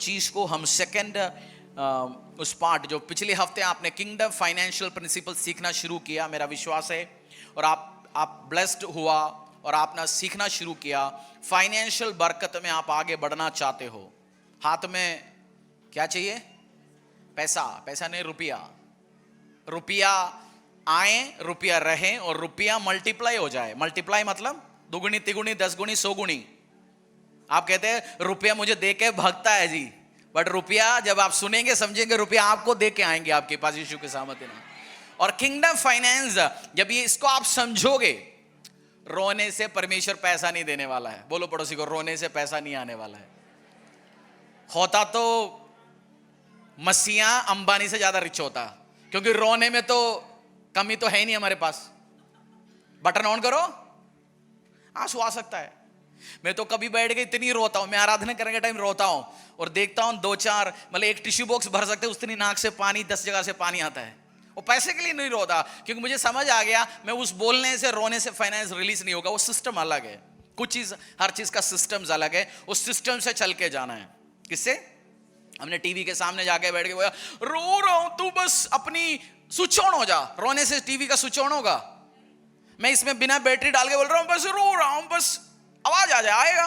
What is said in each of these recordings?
चीज को हम सेकंड उस पार्ट जो पिछले हफ्ते आपने किंगडम फाइनेंशियल प्रिंसिपल सीखना शुरू किया, मेरा विश्वास है और आप ब्लेस्ड हुआ और आपने सीखना शुरू किया। फाइनेंशियल बरकत में आप आगे बढ़ना चाहते हो। हाथ में क्या चाहिए? पैसा। पैसा नहीं, रुपया। रुपया आए, रुपया रहे और रुपया मल्टीप्लाई हो जाए। मल्टीप्लाई मतलब दुगुनी तिगुनी 10 गुनी 100 गुनी। आप कहते हैं रुपया मुझे दे के भागता है जी, बट रुपया जब आप सुनेंगे समझेंगे रुपया आपको दे के आएंगे आपके पास यीशु के सामने ना। और किंगडम फाइनेंस जब ये इसको आप समझोगे, रोने से परमेश्वर पैसा नहीं देने वाला है। बोलो पड़ोसी को, रोने से पैसा नहीं आने वाला है। होता तो मसीहा अंबानी से ज्यादा रिच होता, क्योंकि रोने में तो कमी तो है ही नहीं हमारे पास। बटन ऑन करो, आंसू आ सकता है। मैं तो कभी बैठ के इतनी रोता हूं, मैं आराधना करने के टाइम रोता हूं और देखता हूं 2-4 मतलब एक टिश्यू बॉक्स भर सकते उतनी नाक से पानी 10 जगह से पानी आता है। वो पैसे के लिए नहीं रोता, क्योंकि मुझे समझ आ गया मैं उस बोलने से रोने से फाइनेंस रिलीज नहीं होगा। वो सिस्टम अलग है। कुछ चीज, हर चीज का सिस्टम अलग है। उस सिस्टम से चल के जाना है। किससे? हमने टीवी के सामने जाके बैठ के बोला रो रहा हूं, तू बस अपनी स्विच ऑन हो जा। रोने से टीवी का स्विच ऑन होगा? मैं इसमें बिना बैटरी डाल के बोल रहा हूं बस रो रहा हूं, बस आवाज आ जाए, आएगा?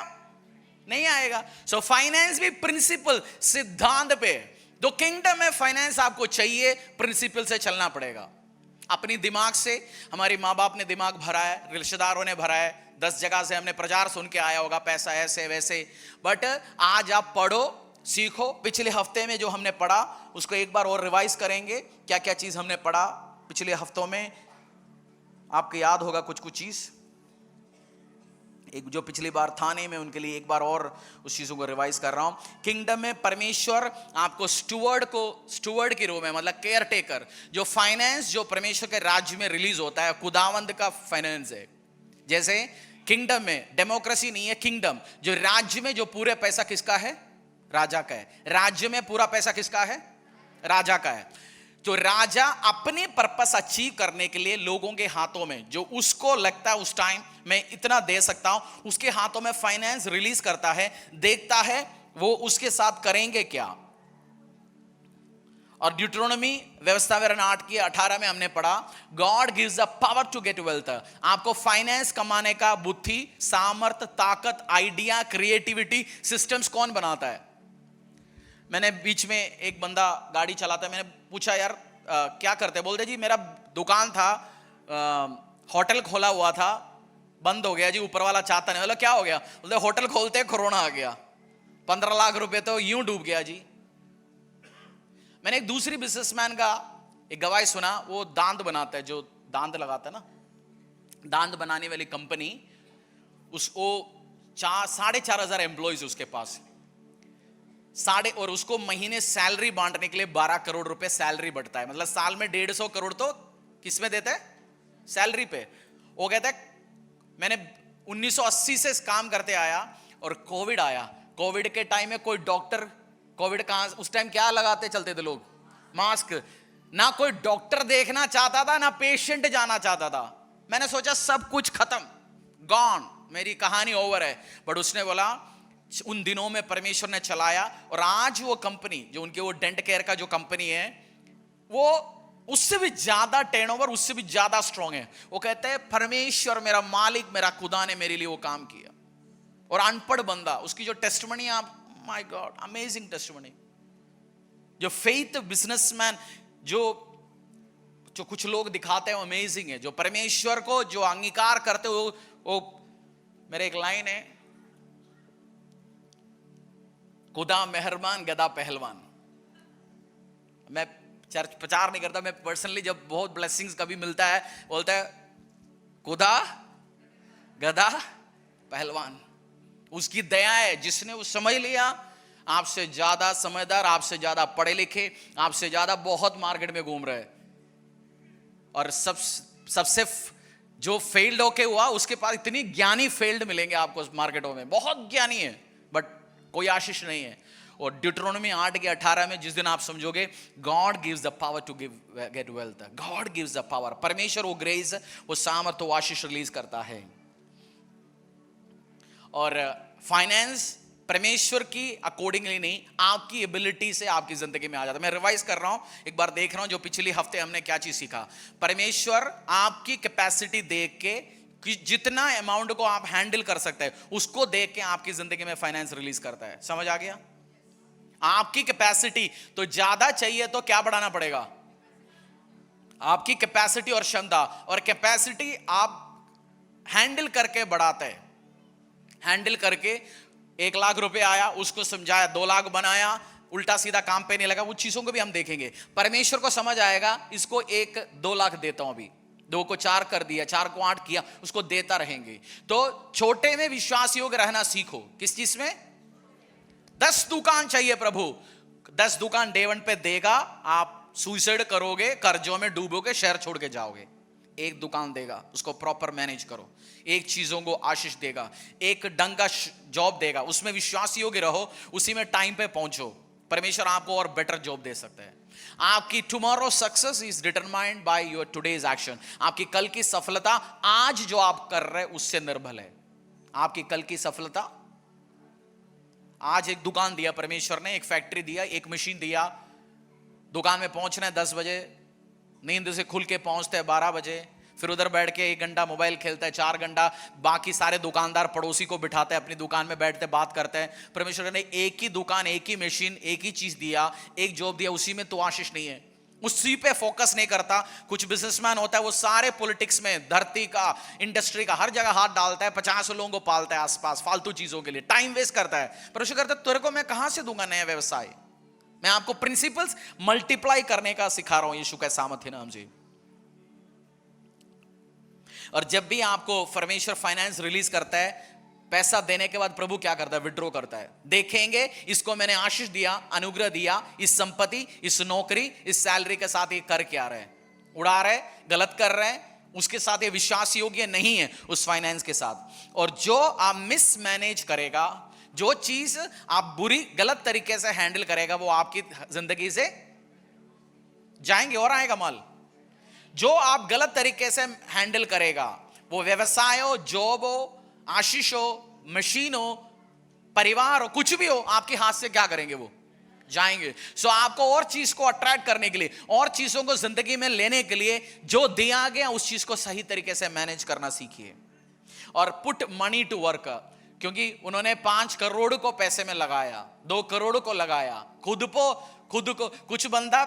नहीं आएगा। सो फाइनेंस भी प्रिंसिपल, सिद्धांत पे। तो किंगडम में फाइनेंस आपको चाहिए, प्रिंसिपल से चलना पड़ेगा। अपनी दिमाग से, हमारी माँ बाप ने दिमाग भरा है, रिश्तेदारों ने भरा है, 10 जगह से हमने प्रचार सुन के आया होगा पैसा ऐसे वैसे। बट आज आप पढ़ो, सीखो। पिछले हफ्ते में जो हमने पढ़ा उसको एक बार और रिवाइज करेंगे। क्या क्या चीज हमने पढ़ा पिछले हफ्तों में, आपको याद होगा कुछ कुछ चीज। एक जो पिछली बार था नहीं, मैं उनके लिए एक बार और उस चीजों को रिवाइज कर रहा हूं। किंगडम में परमेश्वर आपको स्टूवर्ड के रूप में, मतलब केयर टेकर, जो फाइनेंस जो परमेश्वर के राज्य में रिलीज होता है, खुदावंद का फाइनेंस है। जैसे किंगडम में डेमोक्रेसी नहीं है, किंगडम जो राज्य में जो पूरे पैसा किसका है? राजा का है। राज्य में पूरा पैसा किसका है? राजा का है। तो राजा अपने पर्पस अचीव करने के लिए लोगों के हाथों में जो उसको लगता है उस टाइम मैं इतना दे सकता हूं, उसके हाथों में फाइनेंस रिलीज करता है, देखता है वो उसके साथ करेंगे क्या। और ड्यूटरोनोमी व्यवस्था विवरण 8 की 18 में हमने पढ़ा, God gives the power to get wealth. आपको फाइनेंस कमाने का बुद्धि, सामर्थ, ताकत, आइडिया, क्रिएटिविटी, सिस्टम्स कौन बनाता है? मैंने बीच में एक बंदा गाड़ी चलाता है, मैंने पूछा यार क्या करते? बोलते जी मेरा दुकान था, होटल खोला हुआ था, बंद हो गया जी, ऊपर वाला चाहता नहीं। बोला क्या हो गया? बोलते होटल खोलते कोरोना आ गया, 15 लाख रुपए तो यूं डूब गया जी। मैंने एक दूसरी बिजनेसमैन का एक गवाही सुना, वो दांत बनाता है, जो दांत लगाता है ना, दांत बनाने वाली कंपनी, उसको 4,500 एम्प्लॉइज उसके पास, और उसको महीने सैलरी बांटने के लिए 12 करोड़ रुपए सैलरी बढ़ता है। मतलब साल में 150 करोड़ तो किस में देते हैं? सैलरी पे। वो कहता है मैंने 1980 से काम करते आया और कोविड आया। कोविड के टाइम में कोई डॉक्टर, कोविड कहां, उस टाइम क्या लगाते चलते थे लोग? मास्क। ना कोई डॉक्टर देखना चाहता था, ना पेशेंट जाना चाहता था। मैंने सोचा सब कुछ खत्म, गॉन, मेरी कहानी ओवर है। बट उसने बोला उन दिनों में परमेश्वर ने चलाया, और आज वो कंपनी जो उनके वो डेंट केयर का जो कंपनी है, वो उससे भी ज्यादा टर्नओवर, उससे भी ज्यादा स्ट्रांग है। वो कहते हैं परमेश्वर मेरा मालिक, मेरा खुदा ने मेरे लिए वो काम किया। और अनपढ़ बंदा, उसकी जो टेस्टिमनी, आप माय गॉड, अमेजिंग टेस्टिमनी। जो फेथ बिजनेसमैन जो कुछ लोग दिखाते हैं, अमेजिंग है। जो परमेश्वर को जो अंगीकार करते हो, वो मेरे एक लाइन है, खुदा मेहरबान गधा पहलवान। मैं चर्च प्रचार नहीं करता, मैं पर्सनली जब बहुत ब्लेसिंग्स कभी मिलता है, बोलता है खुदा गधा पहलवान। उसकी दया है, जिसने वो समझ लिया, आपसे ज्यादा समझदार, आपसे ज्यादा पढ़े लिखे, आपसे ज्यादा बहुत मार्केट में घूम रहे, और सबसे जो फेल्ड होके हुआ, उसके पास इतनी ज्ञानी फेल्ड मिलेंगे आपको मार्केटों में, बहुत ज्ञानी है बट कोई आशीष नहीं है। और ड्यूटरोनोमी 8 के 18 में जिस दिन आप समझोगे God gives the power to get wealth, God gives the power, परमेश्वर वो ग्रेस, वो सामर्थ, वो आशीष रिलीज करता है। और फाइनेंस परमेश्वर की अकॉर्डिंगली नहीं, आपकी एबिलिटी से आपकी जिंदगी में आ जाता है। मैं रिवाइज कर रहा हूं, एक बार देख रहा हूं जो पिछले हफ्ते हमने क्या चीज सीखा। परमेश्वर आपकी कैपेसिटी देख के कि जितना अमाउंट को आप हैंडल कर सकते हैं उसको देख के आपकी जिंदगी में फाइनेंस रिलीज करता है। समझ आ गया? आपकी कैपेसिटी तो ज्यादा चाहिए तो क्या बढ़ाना पड़ेगा? आपकी कैपेसिटी और क्षमता, और कैपेसिटी आप हैंडल करके बढ़ाते हैं। हैंडल करके 1 लाख रुपए आया, उसको समझाया, 2 लाख बनाया, उल्टा सीधा काम पे नहीं लगा, वो चीजों को भी हम देखेंगे। परमेश्वर को समझ आएगा इसको 1-2 लाख देता हूं, अभी 2 को 4 कर दिया, 4 को 8 किया, उसको देता रहेंगे। तो छोटे में विश्वास योग्य रहना सीखो। किस चीज में? 10 दुकान चाहिए प्रभु, 10 दुकान डे 1 पे देगा, आप सुसाइड करोगे, कर्जों में डूबोगे, शहर छोड़ के जाओगे। 1 दुकान देगा, उसको प्रॉपर मैनेज करो। 1 चीजों को आशीष देगा, 1 ढंग का जॉब देगा, उसमें विश्वास योग्य रहो, उसी में टाइम पे पहुंचो। परमेश्वर आपको और बेटर जॉब दे सकता है। आपकी tomorrow success is determined by your today's action. आपकी कल की सफलता आज जो आप कर रहे हैं उससे निर्भर है। आपकी कल की सफलता, आज एक दुकान दिया परमेश्वर ने, एक फैक्ट्री दिया, एक मशीन दिया, दुकान में पहुंचना है 10 बजे, नींद से खुल के पहुंचते हैं 12 बजे, फिर उधर बैठ के 1 घंटा मोबाइल खेलता है, 4 घंटा बाकी सारे दुकानदार पड़ोसी को बिठाते हैं, अपनी दुकान में बैठते बात करते हैं। परमेश्वर ने एक ही दुकान, एक ही मशीन, एक ही चीज दिया, एक जॉब दिया, उसी में तो आशीष नहीं है, उसी पे फोकस नहीं करता। कुछ बिजनेसमैन होता है वो सारे पॉलिटिक्स में, धरती का, इंडस्ट्री का, हर जगह हाथ डालता है, 50 लोगों को पालता है आसपास फालतू चीजों के लिए, टाइम वेस्ट करता है। परमेश्वर कहता है तेरे को मैं कहां से दूंगा नया व्यवसाय? मैं आपको प्रिंसिपल्स मल्टीप्लाई करने का सिखा रहा हूं यीशु के सामर्थ्य नाम से। और जब भी आपको परमेश्वर फाइनेंस रिलीज करता है, पैसा देने के बाद प्रभु क्या करता है? विड्रॉ करता है। देखेंगे इसको मैंने आशीष दिया, अनुग्रह दिया, इस संपत्ति, इस नौकरी, इस सैलरी के साथ ये कर क्या रहे? उड़ा रहे, गलत कर रहे हैं, उसके साथ ये विश्वास योग्य नहीं है उस फाइनेंस के साथ। और जो आप मिसमैनेज करेगा, जो चीज आप बुरी गलत तरीके से हैंडल करेगा, वो आपकी जिंदगी से जाएंगे और आएगा माल। जो आप गलत तरीके से हैंडल करेगा, वो व्यवसाय हो, जॉब हो, आशीष हो, मशीन हो, परिवार हो, कुछ भी हो, आपके हाथ से क्या करेंगे? वो जाएंगे। सो आपको और चीज को अट्रैक्ट करने के लिए, और चीजों को जिंदगी में लेने के लिए जो दिया गया उस चीज को सही तरीके से मैनेज करना सीखिए। और पुट मनी टू वर्क, क्योंकि उन्होंने 5 करोड़ को पैसे में लगाया, 2 करोड़ को लगाया, खुद को कुछ बंदा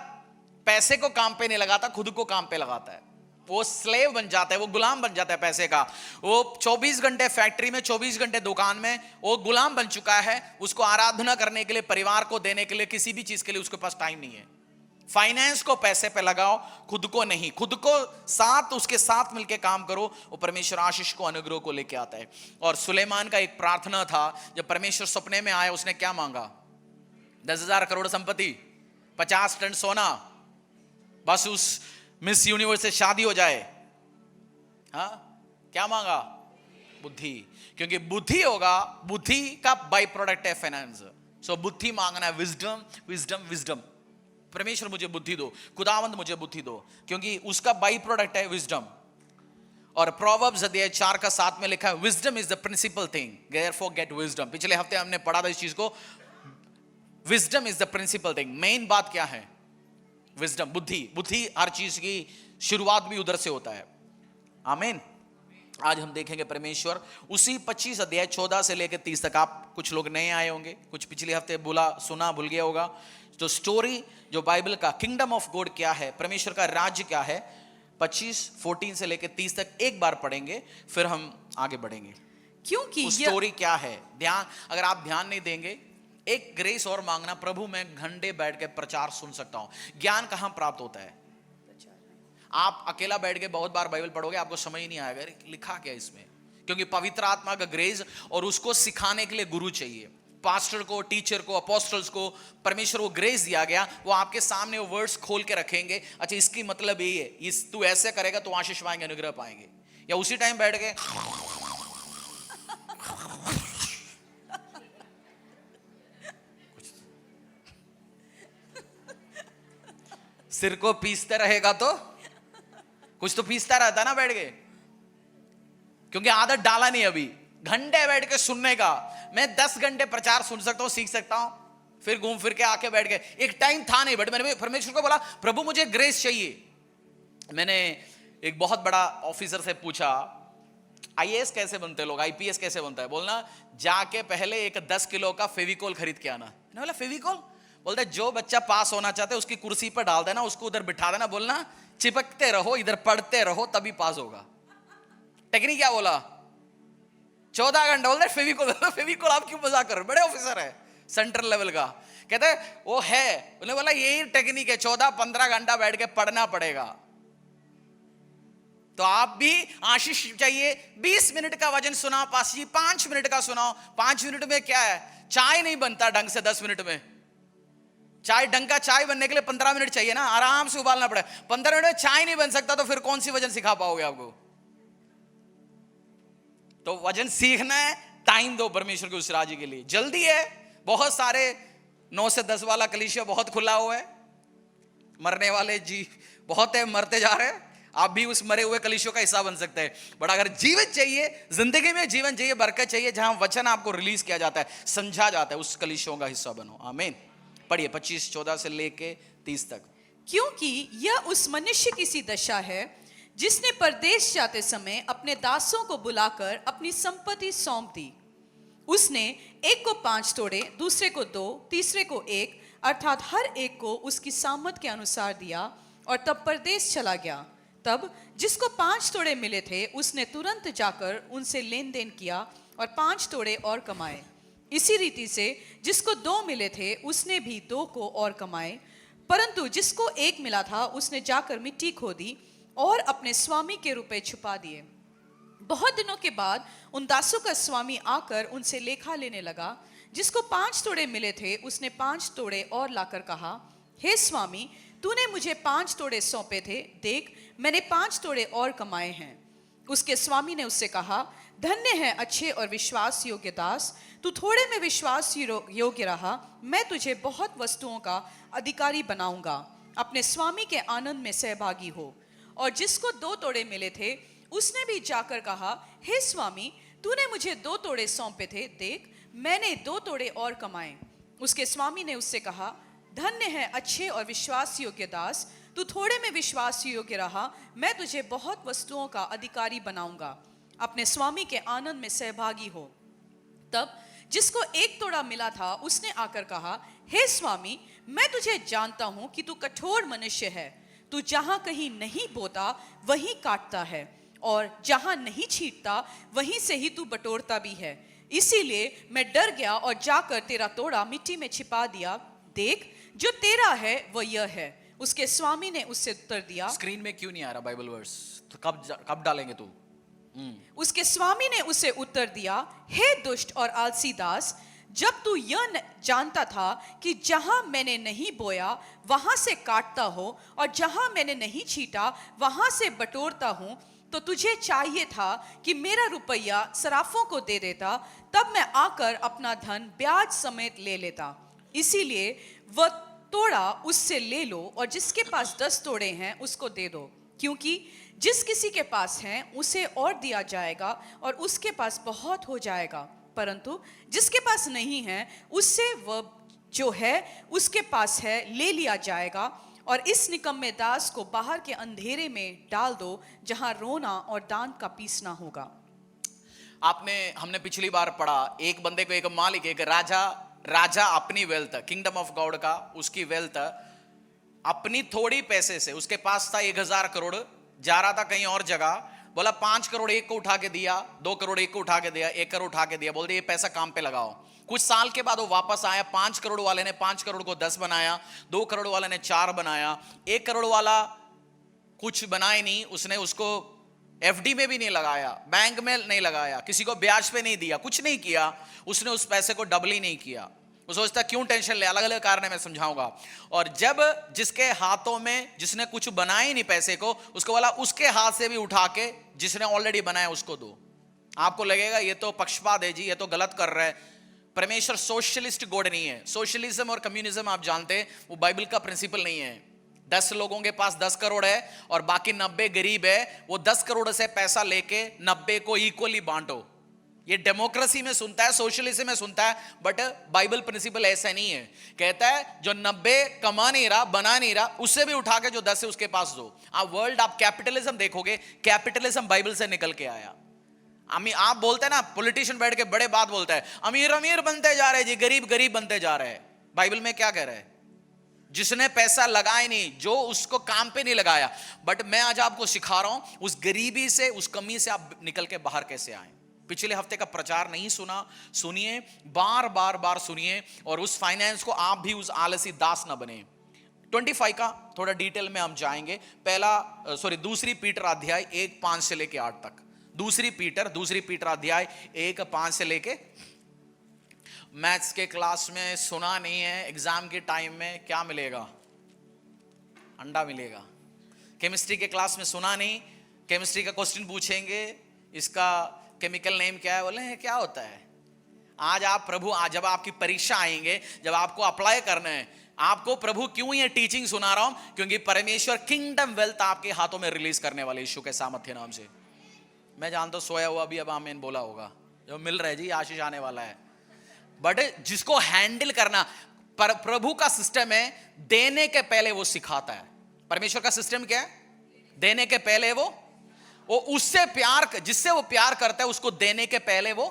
पैसे को काम पे नहीं लगाता, खुद को काम पे लगाता है। वो स्लेव बन जाता है, वो गुलाम बन जाता है पैसे का। वो 24 घंटे फैक्ट्री में, 24 घंटे दुकान में वो गुलाम बन चुका है। उसको आराधना करने के लिए, परिवार को देने के लिए, किसी भी चीज के लिए उसके पास टाइम नहीं है। फाइनेंस को पैसे पे लगाओ, खुद को नहीं। खुद को साथ, उसके साथ मिलके काम करो, वो परमेश्वर आशीष को, अनुग्रह को लेके आता है। और सुलेमान का एक प्रार्थना था, जब परमेश्वर सपने में आया, उसने क्या मांगा? 10,000 करोड़ संपत्ति, 50 टन सोना, बस उस मिस यूनिवर्स से शादी हो जाए। हाँ, क्या मांगा? बुद्धि। क्योंकि बुद्धि होगा, बुद्धि का बाई प्रोडक्ट है फाइनेंस। सो बुद्धि मांगना है, विजडम, विजडम, विजडम। परमेश्वर मुझे बुद्धि दो, खुदावंद मुझे बुद्धि दो, क्योंकि उसका बाई प्रोडक्ट है विजडम। और प्रोवर्ब्स अध्याय 4:7 में लिखा है, wisdom is the principal thing, therefore get wisdom. पिछले हफ्ते हमने पढ़ा था इस चीज को। Wisdom is the principal thing. Main बात क्या है? विजडम, बुद्धि। बुद्धि हर चीज की शुरुआत भी उधर से होता है। आमीन। आज हम देखेंगे परमेश्वर उसी 25 अध्याय 14 से लेकर 30 तक। आप कुछ लोग नए आए होंगे, कुछ पिछले हफ्ते सुना भूल गया होगा। तो स्टोरी जो बाइबल का किंगडम ऑफ गॉड क्या है, परमेश्वर का राज्य क्या है, 25-14 से लेकर 30 तक एक बार पढ़ेंगे, फिर हम आगे बढ़ेंगे। क्योंकि स्टोरी क्या है, ध्यान, अगर आप ध्यान नहीं देंगे, एक ग्रेस और मांगना, प्रभु मैं घंटे बैठ के प्रचार सुन सकता हूं। ज्ञान कहां प्राप्त होता है? आप अकेला बैठ के बहुत बार बाइबल पढ़ोगे, आपको समझ नहीं आएगा लिखा क्या इसमें, क्योंकि पवित्र आत्मा का ग्रेस और उसको सिखाने के लिए गुरु चाहिए। पास्टर को, टीचर को, अपोस्टल्स को परमेश्वर वो ग्रेस दिया गया, वो आपके सामने वो वर्ड्स खोल के रखेंगे। अच्छा, इसकी मतलब यही है, इस तू ऐसे करेगा तो आशीष पाएंगे, अनुग्रह पाएंगे। या उसी टाइम बैठ के सिर को पीसते रहेगा तो कुछ तो पीसता रहता ना बैठ के, क्योंकि आदत डाला नहीं अभी। घंटे बैठ के सुनने का। मैं 10 घंटे प्रचार सुन सकता हूं, सीख सकता हूं, फिर घूम फिर के आके बैठ गए। एक टाइम था नहीं, बट मैंने परमेश्वर को बोला प्रभु मुझे ग्रेस चाहिए। मैंने एक बहुत बड़ा ऑफिसर से पूछा आईएएस कैसे बनते लोग, आईपीएस कैसे बनता है? बोलना जाके पहले एक 10 किलो का फेविकोल खरीद के आना। मैंने बोला फेविकोल? बोलते जो बच्चा पास होना चाहते उसकी कुर्सी पर डाल देना, उसको उधर बिठा देना, बोलना चिपकते रहो, इधर पढ़ते रहो, तभी पास होगा। टेक्निक क्या बोला? 14 घंटा। बोलते फेविकोल। फेविकोल आप क्यों मजाक कर रहे हो? बड़े ऑफिसर है सेंट्रल लेवल का, कहते वो है। उन्होंने बोला यही टेक्निक है, 14-15 घंटा बैठ के पढ़ना पड़ेगा। तो आप भी आशीष चाहिए, 20 मिनट का वचन सुनाओ पास जी, 5 मिनट का सुनाओ। 5 मिनट में क्या है? चाय नहीं बनता ढंग से 10 मिनट में। चाय ढंग का चाय बनने के लिए 15 मिनट चाहिए ना, आराम से उबालना पड़े। 15 मिनट में चाय नहीं बन सकता तो फिर कौन सी वचन सिखा पाओगे आपको? तो वचन सीखना है, टाइम दो परमेश्वर के उस राज्य के लिए। जल्दी है, बहुत सारे 9 से 10 वाला कलीसिया बहुत खुला हुआ है, मरने वाले जी बहुत है, मरते जा रहे हैं। आप भी उस मरे हुए कलीसियों का हिस्सा बन सकते हैं। बट अगर जीवन चाहिए, जिंदगी में जीवन चाहिए, बरकत चाहिए, जहां वचन आपको रिलीज किया जाता है, समझा जाता है, उस कलीसियों का हिस्सा बनो। आमीन। पढ़िए 25-14 से लेके 30 तक। क्योंकि यह उस मनुष्य की सी दशा है जिसने परदेश जाते समय अपने दासों को बुलाकर अपनी संपत्ति सौंप दी। उसने एक को 5 तोड़े, दूसरे को 2, तीसरे को 1, अर्थात हर एक को उसकी सामर्थ के अनुसार दिया, और तब परदेश चला गया। तब जिसको 5 तोड़े मिले थे उसने तुरंत जाकर उनसे लेन देन किया और 5 तोड़े और कमाए। इसी रीति से जिसको 2 मिले थे उसने भी 2 को और कमाए। परंतु जिसको 1 मिला था उसने जाकर मिट्टी खोदी और अपने स्वामी के रुपए छुपा दिए। बहुत दिनों के बाद उन दासों का स्वामी आकर उनसे लेखा लेने लगा। जिसको 5 तोड़े मिले थे उसने 5 तोड़े और लाकर कहा, हे स्वामी, तूने मुझे 5 तोड़े सौंपे थे, देख मैंने 5 तोड़े और कमाए हैं। उसके स्वामी ने उससे कहा, धन्य है अच्छे और विश्वास योग्य दास, तू थोड़े में विश्वास योग्य रहा, मैं तुझे बहुत वस्तुओं का अधिकारी बनाऊंगा। अपने स्वामी के आनंद में सहभागी हो। और जिसको 2 तोड़े मिले थे उसने भी जाकर कहा, हे स्वामी, तूने मुझे 2 तोड़े सौंपे थे, देख मैंने 2 तोड़े और कमाए। उसके स्वामी ने उससे कहा, धन्य है अच्छे और विश्वास योग्य दास, तू थोड़े में विश्वास योग्य रहा, मैं तुझे बहुत वस्तुओं का अधिकारी बनाऊंगा। अपने स्वामी के आनंद में सहभागी हो। तब जिसको 1 तोड़ा मिला था उसने आकर कहा, हे स्वामी, मैं तुझे जानता हूं कि तू कठोर मनुष्य है। तू जहां कहीं नहीं बोता वहीं काटता है, और जहां नहीं छींटता वहीं से ही तू बटोरता भी है। इसीलिए मैं डर गया और जाकर तेरा तोड़ा मिट्टी में छिपा दिया। देख, जो तेरा है वह यह है। उसके स्वामी ने उससे उत्तर दिया। स्क्रीन में क्यों नहीं आ रहा बाइबल वर्स? तो कब डालेंगे तू? उसके स्वामी ने उसे उत्तर दिया, हे दुष्ट और आलसी दास, जब तू यह जानता था कि जहां मैंने नहीं बोया वहां से काटता हो और जहां मैंने नहीं छीटा वहां से बटोरता हूं, तो तुझे चाहिए था कि मेरा रुपया सराफों को दे देता, तब मैं आकर अपना धन ब्याज समेत ले लेता। इसीलिए वह तोड़ा उससे ले लो, और जिसके पास 10 तोड़े हैं उसको दे दो, क्योंकि जिस किसी के पास हैं उसे और दिया जाएगा और उसके पास बहुत हो जाएगा, परंतु जिसके पास नहीं है उससे वह जो है उसके पास है ले लिया जाएगा। और इस निकम्मे दास को बाहर के अंधेरे में डाल दो, जहां रोना और दांत का पीसना होगा। हमने पिछली बार पढ़ा, एक बंदे को, एक मालिक, एक राजा अपनी वेल्थ, किंगडम ऑफ गॉड का, उसकी वेल्थ अपनी थोड़ी पैसे से, उसके पास था 1000 करोड़, जा रहा था कहीं और जगह, बोला 5 करोड़ एक को उठा के दिया, 2 करोड़ एक को उठा के दिया, 1 करोड़ उठा के दिया, बोलते ये पैसा काम पे लगाओ। कुछ साल के बाद वो वापस आया, 5 करोड़ वाले ने 5 करोड़ को 10 बनाया, 2 करोड़ वाले ने 4 बनाया, 1 करोड़ वाला कुछ बनाए नहीं, उसने उसको एफडी में भी नहीं लगाया, बैंक में नहीं लगाया, किसी को ब्याज पे नहीं दिया, कुछ नहीं किया, उसने उस पैसे को डबल ही नहीं किया। वो सोचता क्यों टेंशन ले, अलग अलग कारण है, मैं समझाऊंगा। और जब जिसके हाथों में, जिसने कुछ बनाया ही नहीं पैसे को, उसको बोला उसके हाथ से भी उठा के जिसने ऑलरेडी बनाया उसको दो। आपको लगेगा ये तो पक्षपात है जी, ये तो गलत कर रहा है। परमेश्वर सोशलिस्ट गॉड नहीं है। सोशलिज्म और कम्युनिज्म आप जानते हैं, वो बाइबल का प्रिंसिपल नहीं है। 10 लोगों के पास 10 करोड़ है और बाकी 90 गरीब है, वो 10 करोड़ से पैसा लेके 90 को इक्वली बांटो, ये डेमोक्रेसी में सुनता है, सोशलिज्म में सुनता है, बट बाइबल प्रिंसिपल ऐसा नहीं है। कहता है जो 90 कमा नहीं रहा, बना नहीं रहा, उससे भी उठा के जो 10 है उसके पास दो। आप वर्ल्ड, आप कैपिटलिज्म देखोगे, कैपिटलिज्म बाइबल से निकल के आया। आप बोलते हैं ना, पॉलिटिशियन बैठ के बड़े बात बोलता है, अमीर अमीर बनते जा रहे जी, गरीब गरीब बनते जा रहे हैं। बाइबल में क्या कह रहा है? जिसने पैसा लगाया नहीं, जो उसको काम पे नहीं लगाया। बट मैं आज आपको सिखा रहा हूं उस गरीबी से, उस कमी से आप निकल के बाहर कैसे आए। पिछले हफ्ते का प्रचार नहीं सुना, सुनिए, बार बार बार सुनिए, और उस फाइनेंस को आप भी उस आलसी दास ना बने। 25 का थोड़ा डिटेल में हम जाएंगे। दूसरी पीटर अध्याय 1:5 से लेके 8 तक। दूसरी पीटर अध्याय 1:5 से लेके। मैथ्स के क्लास में सुना नहीं है, एग्जाम के टाइम में क्या मिलेगा? अंडा मिलेगा। केमिस्ट्री के क्लास में सुना नहीं, केमिस्ट्री का क्वेश्चन पूछेंगे, इसका केमिकल नेम क्या है, बोले क्या होता है। आज जब आपकी परीक्षा आएंगे, जब आपको अप्लाई करना है, आपको प्रभु क्यों ये टीचिंग सुना रहा हूं? क्योंकि परमेश्वर किंगडम वेल्थ आपके हाथों में रिलीज करने वाले, यीशु के सामर्थ्य नाम से। मैं जानता हूं सोया हुआ भी अब आमीन बोला होगा, जो मिल रहा है जी, आशीष आने वाला है। बट जिसको हैंडल करना, प्रभु का सिस्टम है, देने के पहले वो सिखाता है। परमेश्वर का सिस्टम क्या है? देने के पहले वो उससे प्यार, जिससे वो प्यार करता है, उसको देने के पहले वो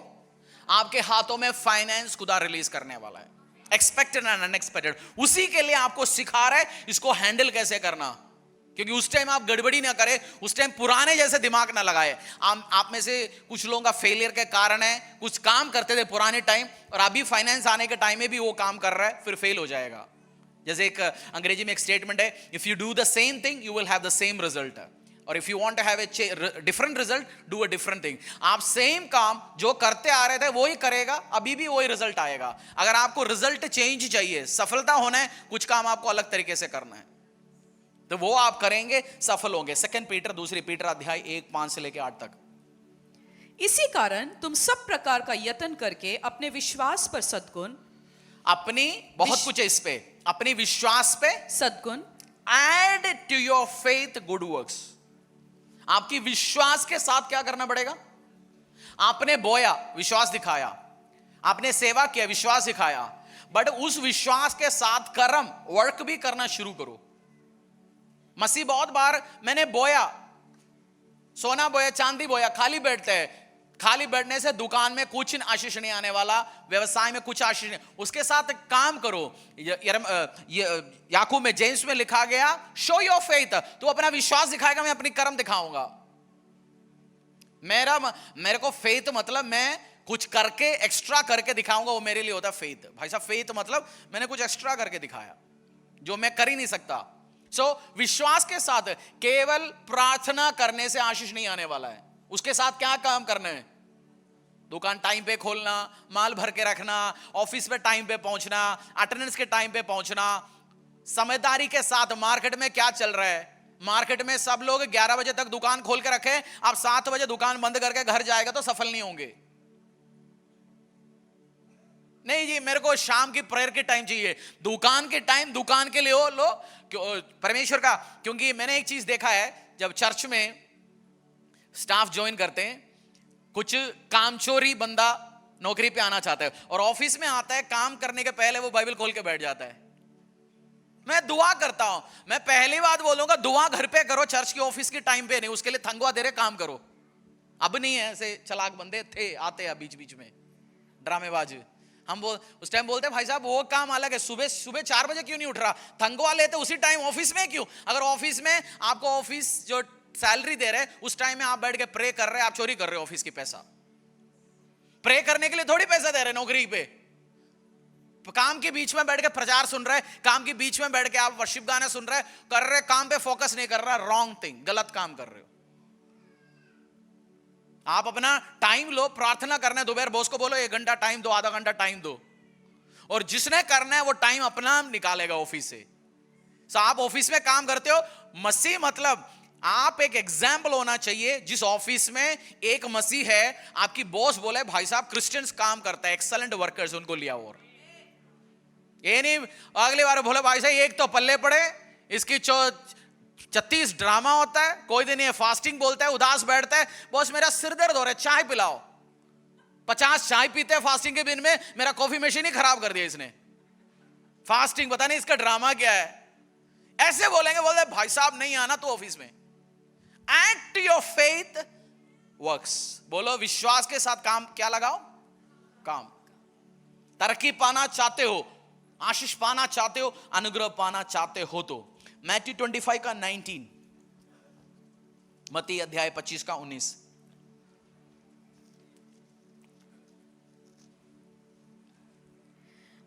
आपके हाथों में फाइनेंस खुदा रिलीज करने वाला है। एक्सपेक्टेड एंड अनएक्सपेक्टेड, उसी के लिए आपको सिखा रहा है इसको हैंडल कैसे करना। क्योंकि उस टाइम आप गड़बड़ी ना करें, उस टाइम पुराने जैसे दिमाग ना लगाए। आप में से कुछ लोगों का फेलियर के कारण है, कुछ काम करते थे पुराने टाइम, और अभी फाइनेंस आने के टाइम में भी वो काम कर रहा है, फिर फेल हो जाएगा। जैसे एक अंग्रेजी में एक स्टेटमेंट है, if you do the same thing you will have the same result, और if you want to have a different result do a different thing. आप सेम काम जो करते आ रहे थे वही करेगा, अभी भी वही रिजल्ट आएगा। अगर आपको रिजल्ट चेंज चाहिए, सफलता होना है, कुछ काम आपको अलग तरीके से करना है, तो वो आप करेंगे, सफल होंगे। दूसरी पीटर अध्याय 1:5 से लेके 8 तक। इसी कारण तुम सब प्रकार का यत्न करके अपने विश्वास पर सद्गुण, बहुत कुछ है इस पे, अपनी विश्वास पे सद्गुण, add to your faith good works. आपकी विश्वास के साथ क्या करना पड़ेगा? आपने बोया, विश्वास दिखाया, आपने सेवा किया, विश्वास दिखाया, बट उस विश्वास के साथ कर्म, वर्क भी करना शुरू करो। मसीह बहुत बार मैंने बोया, सोना बोया, चांदी बोया, खाली बैठते हैं। खाली बैठने से दुकान में कुछ आशीष नहीं आने वाला, व्यवसाय में कुछ आशीष नहीं। उसके साथ काम करो। याकूब में, जेम्स में लिखा गया, शो योर फेथ। तू अपना विश्वास दिखाएगा, मैं अपनी कर्म दिखाऊंगा। मेरे को फेथ मतलब मैं कुछ करके, एक्स्ट्रा करके दिखाऊंगा, वो मेरे लिए होता है फेथ। भाई साहब, फेथ मतलब मैंने कुछ एक्स्ट्रा करके दिखाया जो मैं कर ही नहीं सकता। विश्वास के साथ केवल प्रार्थना करने से आशीष नहीं आने वाला है। उसके साथ क्या काम करना है? दुकान टाइम पे खोलना, माल भर के रखना, ऑफिस पे टाइम पे पहुंचना, अटेंडेंस के टाइम पे पहुंचना, समझदारी के साथ। मार्केट में क्या चल रहा है? मार्केट में सब लोग 11 बजे तक दुकान खोल के रखे, आप 7 बजे दुकान बंद करके घर जाएगा तो सफल नहीं होंगे। नहीं जी, मेरे को शाम की प्रेयर के टाइम चाहिए। दुकान के टाइम दुकान के लिए लो परमेश्वर का। क्योंकि मैंने एक चीज देखा है, जब चर्च में स्टाफ ज्वाइन करते हैं, कुछ कामचोरी बंदा नौकरी पे आना चाहता है और ऑफिस में आता है, काम करने के पहले वो बाइबल खोल के बैठ जाता है। मैं दुआ करता हूं, मैं पहली बात बोलूंगा, दुआ घर पे करो, चर्च के ऑफिस के टाइम पे नहीं। उसके लिए तनख्वाह दे रहे, काम करो। अब नहीं है ऐसे चालाक बंदे, थे आते हैं बीच बीच में ड्रामेबाज। हम उस टाइम बोलते हैं, भाई साहब वो काम अलग है, सुबह 4 बजे क्यों नहीं उठ रहा? तनख्वाह लेते उसी टाइम ऑफिस में क्यों? अगर ऑफिस में आपको ऑफिस जो सैलरी दे रहे, उस टाइम में आप बैठ के प्रे कर रहे, आप चोरी कर रहे हो ऑफिस की पैसा। प्रे करने के लिए थोड़ी पैसा दे रहे नौकरी पे। काम के बीच में बैठ के प्रचार सुन रहे, काम के बीच में बैठ के आप वर्शिप गाने सुन रहे, कर रहे, काम पे फोकस नहीं कर रहा, रॉन्ग थिंग, गलत काम कर रहे हो। आप अपना टाइम लो, प्रार्थना करना है, दोपहर बॉस को बोलो 1 घंटा टाइम दो, आधा घंटा टाइम दो, और जिसने करना है वो टाइम अपना निकालेगा ऑफिस से। आप ऑफिस में काम करते हो, मसीह मतलब आप एक एग्जाम्पल होना चाहिए। जिस ऑफिस में एक मसीह है, आपकी बॉस बोले भाई साहब क्रिश्चियंस काम करता है, एक्सलेंट वर्कर्स, उनको लिया। और ये नहीं अगली बार बोले भाई साहब एक तो पल्ले पड़े, इसकी 36 ड्रामा होता है, कोई दिन ये फास्टिंग बोलता है, उदास बैठता है, बॉस मेरा सिर दर्द हो रहा है, चाय पिलाओ, 50 चाय पीते हैं फास्टिंग के दिन में, मेरा कॉफी मशीन ही खराब कर दिया इसने। फास्टिंग पता नहीं इसका ड्रामा क्या है। ऐसे बोलेंगे, बोलते भाई साहब नहीं आना तो ऑफिस में। Act your faith works. बोलो विश्वास के साथ काम क्या लगाओ? काम। तरक्की पाना चाहते हो, आशीष पाना चाहते हो, अनुग्रह पाना चाहते हो तो मैथ्यू 25 का 19, मत्ती अध्याय 25 का 19।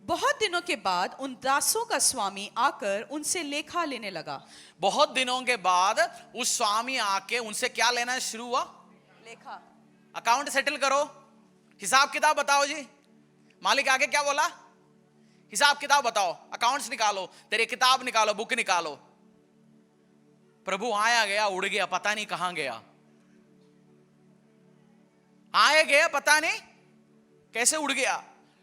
बहुत दिनों के बाद उन दासों का स्वामी आकर उनसे लेखा लेने लगा। बहुत दिनों के बाद उस स्वामी आके उनसे क्या लेना शुरू हुआ? लेखा। अकाउंट सेटल करो, हिसाब किताब बताओ जी। मालिक आगे क्या बोला? हिसाब किताब बताओ, अकाउंट्स निकालो, तेरे किताब निकालो, बुक निकालो। प्रभु आया गया, उड़ गया, पता नहीं कहां गया। आया गया पता नहीं कैसे उड़ गया।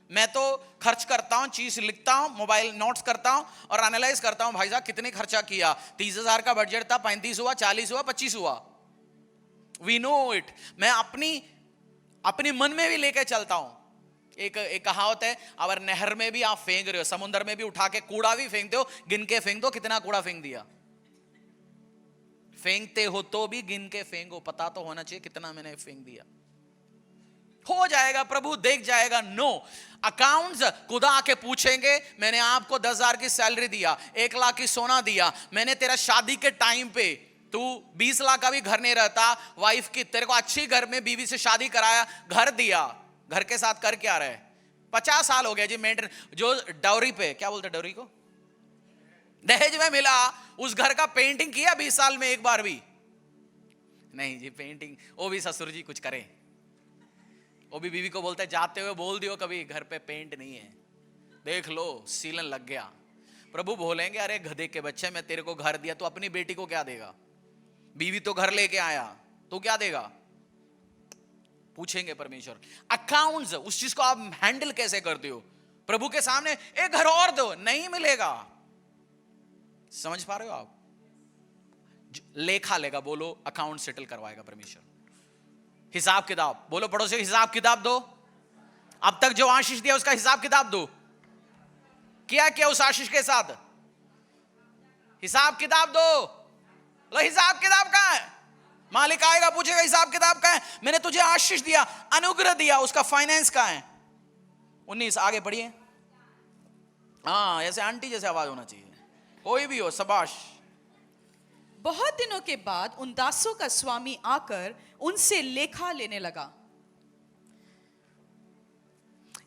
मैं तो खर्च करता हूं, चीज लिखता हूं, मोबाइल नोट्स करता हूं और एनालाइज करता हूं, भाई साहब कितने खर्चा किया। 30,000 का बजट था, 35 हुआ, 40 हुआ, 25 हुआ। We know it. मैं अपनी मन में भी लेके चलता हूं। एक कहावत है, अगर नहर में भी आप फेंक रहे हो, समुद्र में भी उठा के कूड़ा भी फेंकते हो, गिन के फेंक दो कितना कूड़ा फेंक दिया। फेंकते हो तो भी गिन के फेंको, पता तो होना चाहिए कितना मैंने फेंक दिया। हो जाएगा, प्रभु देख जाएगा। नो, अकाउंट्स खुदा आके पूछेंगे, मैंने आपको 10,000 की सैलरी दिया, 1 लाख की सोना दिया, मैंने तेरा शादी के टाइम पे तू 20 लाख का भी घर नहीं रहता, वाइफ की तेरे को अच्छी घर में बीवी से शादी कराया, घर दिया, घर के साथ कर क्या रहे? 50 साल हो गया जी मेंटेन। जो डाउरी पे क्या बोलते, डाउरी को दहेज में मिला, उस घर का पेंटिंग किया 20 साल में एक बार भी नहीं जी। पेंटिंग वो भी ससुर जी कुछ करें, वो भी बीवी को बोलते हैं, जाते हुए बोल दियो कभी घर पे पेंट नहीं है, देख लो सीलन लग गया। प्रभु बोलेंगे, अरे गधे के बच्चे, मैं तेरे को घर दिया, तो अपनी बेटी को क्या देगा? बीवी तो घर लेके आया, तो क्या देगा? पूछेंगे परमेश्वर। अकाउंट्स, उस चीज को आप हैंडल कैसे करते हो? प्रभु के सामने एक घर और दो, नहीं मिलेगा। समझ पा रहे हो आप? लेखा लेगा, बोलो अकाउंट सेटल करवाएगा परमेश्वर। हिसाब किताब, बोलो पड़ोसी हिसाब किताब दो। अब तक जो आशीष दिया उसका हिसाब किताब दो। क्या किया उस आशीष के साथ? हिसाब किताब दो। लो हिसाब किताब कहां है? मालिक आएगा पूछेगा, हिसाब किताब कहां है? मैंने तुझे आशीष दिया, अनुग्रह दिया, उसका फाइनेंस कहां है? 19 आगे पढ़िए। हाँ, ऐसे आंटी जैसे आवाज होना चाहिए, कोई भी हो, शाबाश। बहुत दिनों के बाद उन दासों का स्वामी आकर उनसे लेखा लेने लगा।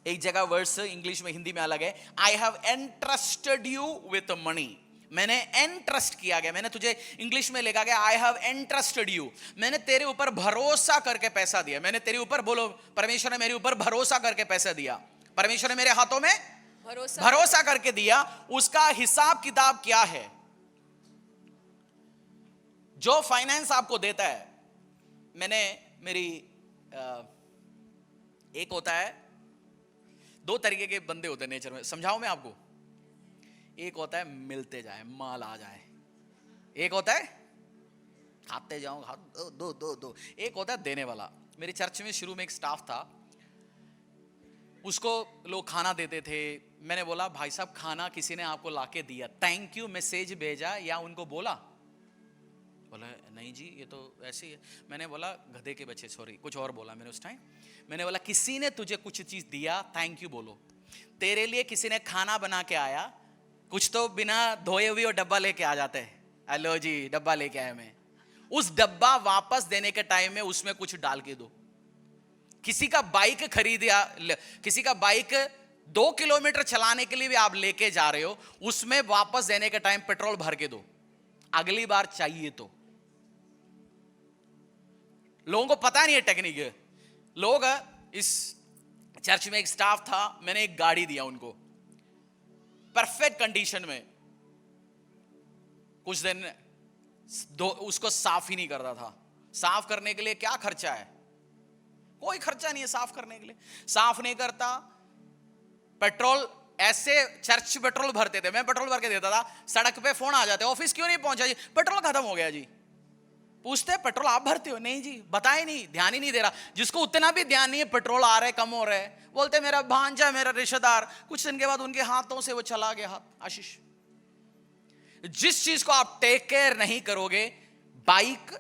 एक जगह वर्स इंग्लिश में, हिंदी में अलग है। I have entrusted you with money. मैंने एंट्रस्ट किया गया, मैंने तुझे इंग्लिश में लिखा गया, आई हैव एंट्रस्टेड यू। मैंने तेरे ऊपर भरोसा करके पैसा दिया। मैंने तेरे ऊपर, बोलो परमेश्वर ने मेरे ऊपर भरोसा करके पैसा दिया। परमेश्वर ने मेरे हाथों में भरोसा करके दिया। उसका हिसाब किताब क्या है? जो फाइनेंस आपको देता है, मैंने मेरी एक होता है, 2 तरीके के बंदे होते हैं नेचर में, समझाऊं मैं आपको। एक होता है मिलते जाए, माल आ जाए। एक होता है खाते जाओ, दो। एक होता है देने वाला। मेरी चर्च में शुरू में एक स्टाफ था, उसको लोग खाना देते थे। मैंने बोला, भाई साहब खाना किसी ने आपको लाके दिया, थैंक यू मैसेज भेजा या उनको बोला? बोला नहीं जी, ये तो ऐसे ही है। मैंने बोला गधे के बच्चे, सॉरी कुछ और बोला मैंने उस टाइम। मैंने बोला किसी ने तुझे कुछ चीज दिया, थैंक यू बोलो। तेरे लिए किसी ने खाना बना के आया, कुछ तो बिना धोए हुए और डब्बा लेके आ जाते हैं, हेलो जी डब्बा लेके आया मैं। उस डब्बा वापस देने के टाइम में उसमें कुछ डाल के दो। किसी का बाइक खरीदा, किसी का बाइक 2 किलोमीटर चलाने के लिए भी आप लेके जा रहे हो, उसमें वापस देने के टाइम पेट्रोल भर के दो, अगली बार चाहिए तो। लोगों को पता नहीं है टेक्निक। लोग, इस चर्च में एक स्टाफ था, मैंने एक गाड़ी दिया उनको परफेक्ट कंडीशन में। कुछ दिन उसको साफ ही नहीं करता था। साफ करने के लिए क्या खर्चा है? कोई खर्चा नहीं है साफ करने के लिए। साफ नहीं करता। पेट्रोल, ऐसे चर्च पेट्रोल भरते थे, मैं पेट्रोल भर के देता था, सड़क पे फोन आ जाते, ऑफिस क्यों नहीं पहुंचा जी? पेट्रोल खत्म हो गया जी। पूछते हैं पेट्रोल आप भरते हो? नहीं जी, बताए नहीं, ध्यान ही नहीं दे रहा। जिसको उतना भी ध्यान नहीं है पेट्रोल आ रहा है कम हो रहा है, बोलते मेरा भांजा, मेरा रिश्तेदार। कुछ दिन के बाद उनके हाथों से वो चला गया हाथ। आशीष, जिस चीज को आप टेक केयर नहीं करोगे, बाइक,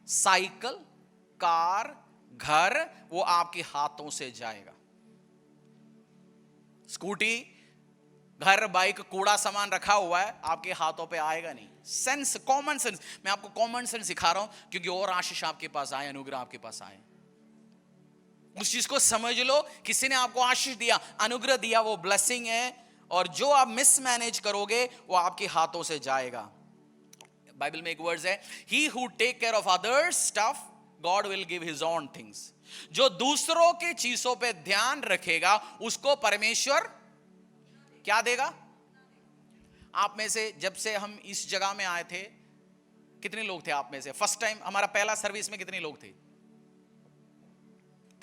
साइकिल, कार, घर, वो आपके हाथों से जाएगा। स्कूटी, घर, बाइक, कूड़ा सामान रखा हुआ है, आपके हाथों पे आएगा नहीं। सेंस, कॉमन सेंस, मैं आपको कॉमन सेंस सिखा रहा हूं क्योंकि और आशीष आपके पास आए, अनुग्रह आपके पास आए। उस चीज को समझ लो, किसी ने आपको आशीष दिया, अनुग्रह दिया, वो ब्लेसिंग है, और जो आप मिसमैनेज करोगे वो आपके हाथों से जाएगा। बाइबल में एक वर्ड है, he who take care of others stuff God will give his own things. जो दूसरों की चीजों पे ध्यान रखेगा उसको परमेश्वर क्या देगा? आप में से जब से हम इस जगह में आए थे, कितने लोग थे आप में से? फर्स्ट टाइम हमारा पहला सर्विस में कितने लोग थे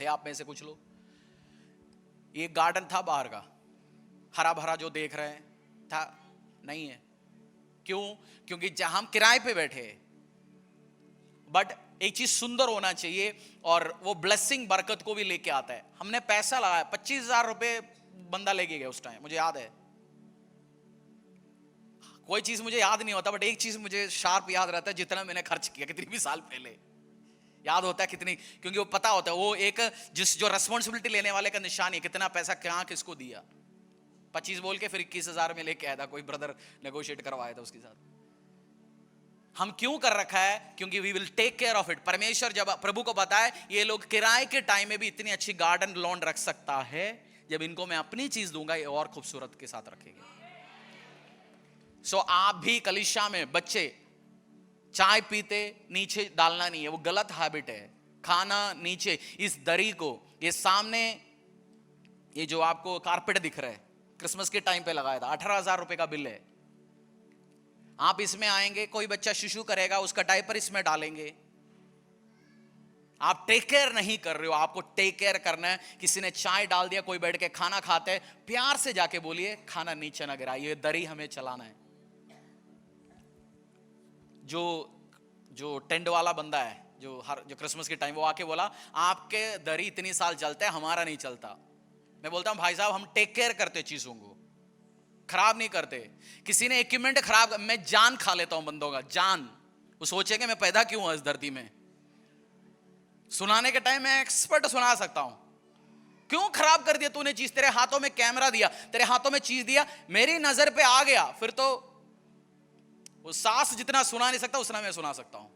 आप में से कुछ लोग? ये गार्डन था बाहर का, हरा भरा जो देख रहे हैं था, नहीं है। क्यों? क्योंकि जहां हम किराए पे बैठे, बट एक चीज सुंदर होना चाहिए और वो ब्लेसिंग बरकत को भी लेके आता है। हमने पैसा लगाया, 25,000 रुपए बंदा लेके गया उस टाइम, मुझे याद है। कोई चीज मुझे याद नहीं होता, बट एक चीज मुझे शार्प याद रहता है, जितना मैंने खर्च किया कितनी भी साल पहले, याद होता है कितनी, क्योंकि वो पता होता है, वो एक जो रेस्पॉन्सिबिलिटी लेने वाले का निशान है, कितना पैसा क्या किसको दिया। 25 बोल के फिर 21,000 में लेके आया था, कोई ब्रदर नेगोशिएट करवाया था उसके साथ। हम क्यों कर रखा है? क्योंकि we will take care of it. परमेश्वर जब प्रभु को बताए ये लोग किराए के टाइम में भी इतनी अच्छी गार्डन लॉन रख सकता है, जब इनको मैं अपनी चीज दूंगा ये और खूबसूरत के साथ रखेंगे। सो आप भी कलीसिया में बच्चे चाय पीते नीचे डालना नहीं है, वो गलत हैबिट है। खाना नीचे, इस दरी को, ये सामने ये जो आपको कारपेट दिख रहा है, क्रिसमस के टाइम पे लगाया था, 18,000 रुपए का बिल है। आप इसमें आएंगे, कोई बच्चा शिशु करेगा, उसका डायपर इसमें डालेंगे। आप टेक केयर नहीं कर रहे हो, आपको टेक केयर करना है। किसी ने चाय डाल दिया, कोई बैठ के खाना खाते हैं, प्यार से जाके बोलिए खाना नीचे ना गिराइए, ये दरी हमें चलाना है। जो टेंट वाला बंदा है, जो क्रिसमस के टाइम, वो आके बोला आपके दरी इतनी साल चलता है, हमारा नहीं चलता। मैं बोलता हूं भाई साहब, हम टेक केयर करते चीजों को, खराब नहीं करते। किसी ने इक्विपमेंट खराब, मैं जान खा लेता हूं बंदों का, जान। वो सोचेंगे मैं पैदा क्यों हुआ इस धरती में। सुनाने के टाइम मैं एक्सपर्ट सुना सकता हूं। क्यों खराब कर दिया तूने चीज? तेरे हाथों में कैमरा दिया, तेरे हाथों में चीज दिया, मेरी नजर पे आ गया, फिर तो वो सास जितना सुना नहीं सकता उतना मैं सुना सकता हूं।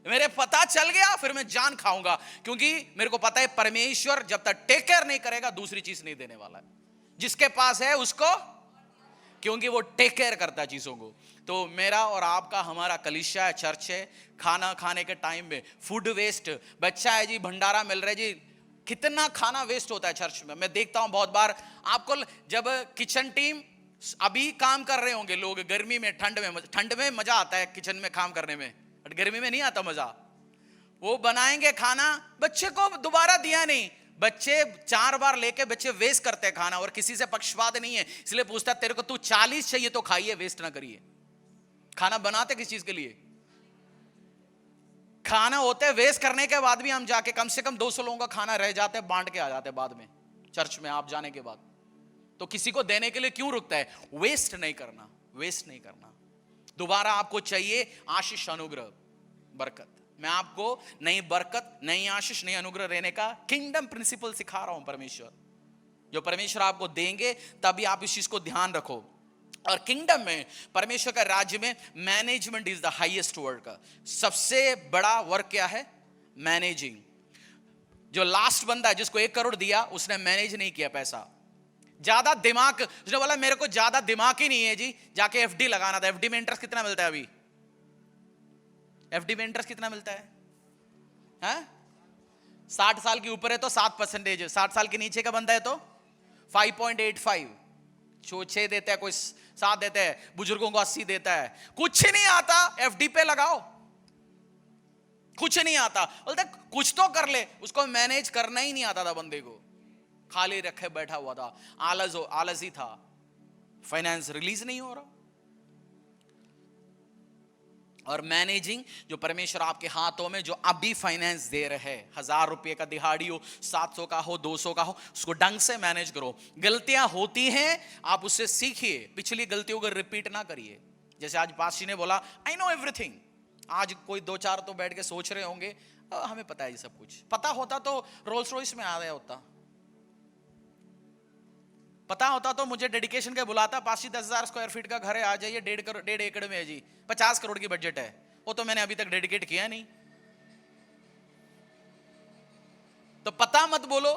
मेरे पता चल गया, फिर मैं जान खाऊंगा, क्योंकि मेरे को पता है परमेश्वर जब तक टेक केयर नहीं करेगा दूसरी चीज नहीं देने वाला है। जिसके पास है उसको, क्योंकि वो टेक केयर करता है चीजों को। तो मेरा और आपका, हमारा कलीसिया है, चर्च है, खाना खाने के टाइम में फूड वेस्ट, बच्चा है जी, भंडारा मिल रहा है जी, कितना खाना वेस्ट होता है चर्च में। मैं देखता हूं बहुत बार, आपको जब किचन टीम अभी काम कर रहे होंगे लोग, गर्मी में, ठंड में मजा आता है किचन में काम करने में, बट गर्मी में नहीं आता मजा। वो बनाएंगे खाना, बच्चे को दोबारा दिया नहीं, बच्चे 4 बार लेके बच्चे वेस्ट करते हैं खाना, और किसी से पक्षपात नहीं है, इसलिए पूछता तेरे को तू 40 चाहिए तो खाइए, वेस्ट ना करिए। खाना बनाते किस चीज के लिए? खाना होता है वेस्ट करने के बाद भी हम जाके कम से कम 200 लोगों का खाना रह जाते हैं, बांट के आ जाते हैं बाद में चर्च में आप जाने के बाद। तो किसी को देने के लिए क्यों रुकता है? वेस्ट नहीं करना, वेस्ट नहीं करना। दोबारा आपको चाहिए आशीष, अनुग्रह, बरकत। मैं आपको नई बरकत, नई आशीष, नई अनुग्रह रहने का किंगडम प्रिंसिपल सिखा रहा हूं। परमेश्वर जो परमेश्वर आपको देंगे, तभी आप इस चीज को ध्यान रखो। और किंगडम में, परमेश्वर का राज्य में, management is the highest work का सबसे बड़ा वर्क क्या है? मैनेजिंग। जो लास्ट बंदा है जिसको 1 करोड़ दिया, उसने मैनेज नहीं किया पैसा, ज्यादा दिमाग, उसने बोला मेरे को ज्यादा दिमाग ही नहीं है जी, जाके एफडी लगाना था। एफडी में इंटरेस्ट कितना मिलता है अभी? एफडी में इंटरेस्ट कितना मिलता है? 60 साल के ऊपर है तो 7%, 60 साल के नीचे का बंदा है तो 5.85, 6 देता है, कोई 7 देता है, बुजुर्गों को 80 देता है। कुछ नहीं आता, एफडी पे लगाओ। कुछ नहीं आता, बोलते कुछ तो कर ले, उसको मैनेज करना ही नहीं आता था बंदे को, खाली रखे बैठा हुआ था, आलस ही था, फाइनेंस रिलीज नहीं हो रहा। और मैनेजिंग, जो परमेश्वर आपके हाथों में जो अभी फाइनेंस दे रहे हैं, 1000 रुपये का दिहाड़ी हो, 700 का हो, 200 का हो, उसको ढंग से मैनेज करो। गलतियां होती हैं, आप उससे सीखिए, पिछली गलतियों को रिपीट ना करिए। जैसे आज पास्टर ने बोला आई नो एवरीथिंग, आज कोई 2-4 तो बैठ के सोच रहे होंगे हमें पता है ये सब कुछ। पता होता तो रोल्स रॉयस में आ गया होता, पता होता तो मुझे डेडिकेशन के बुलाता, 5-10,000 स्क्वायर फीट का घर है, आ जाइए, 1.5 एकड़ में है जी, 50 करोड़ की बजट है, वो तो मैंने अभी तक डेडिकेट किया नहीं। तो पता मत बोलो,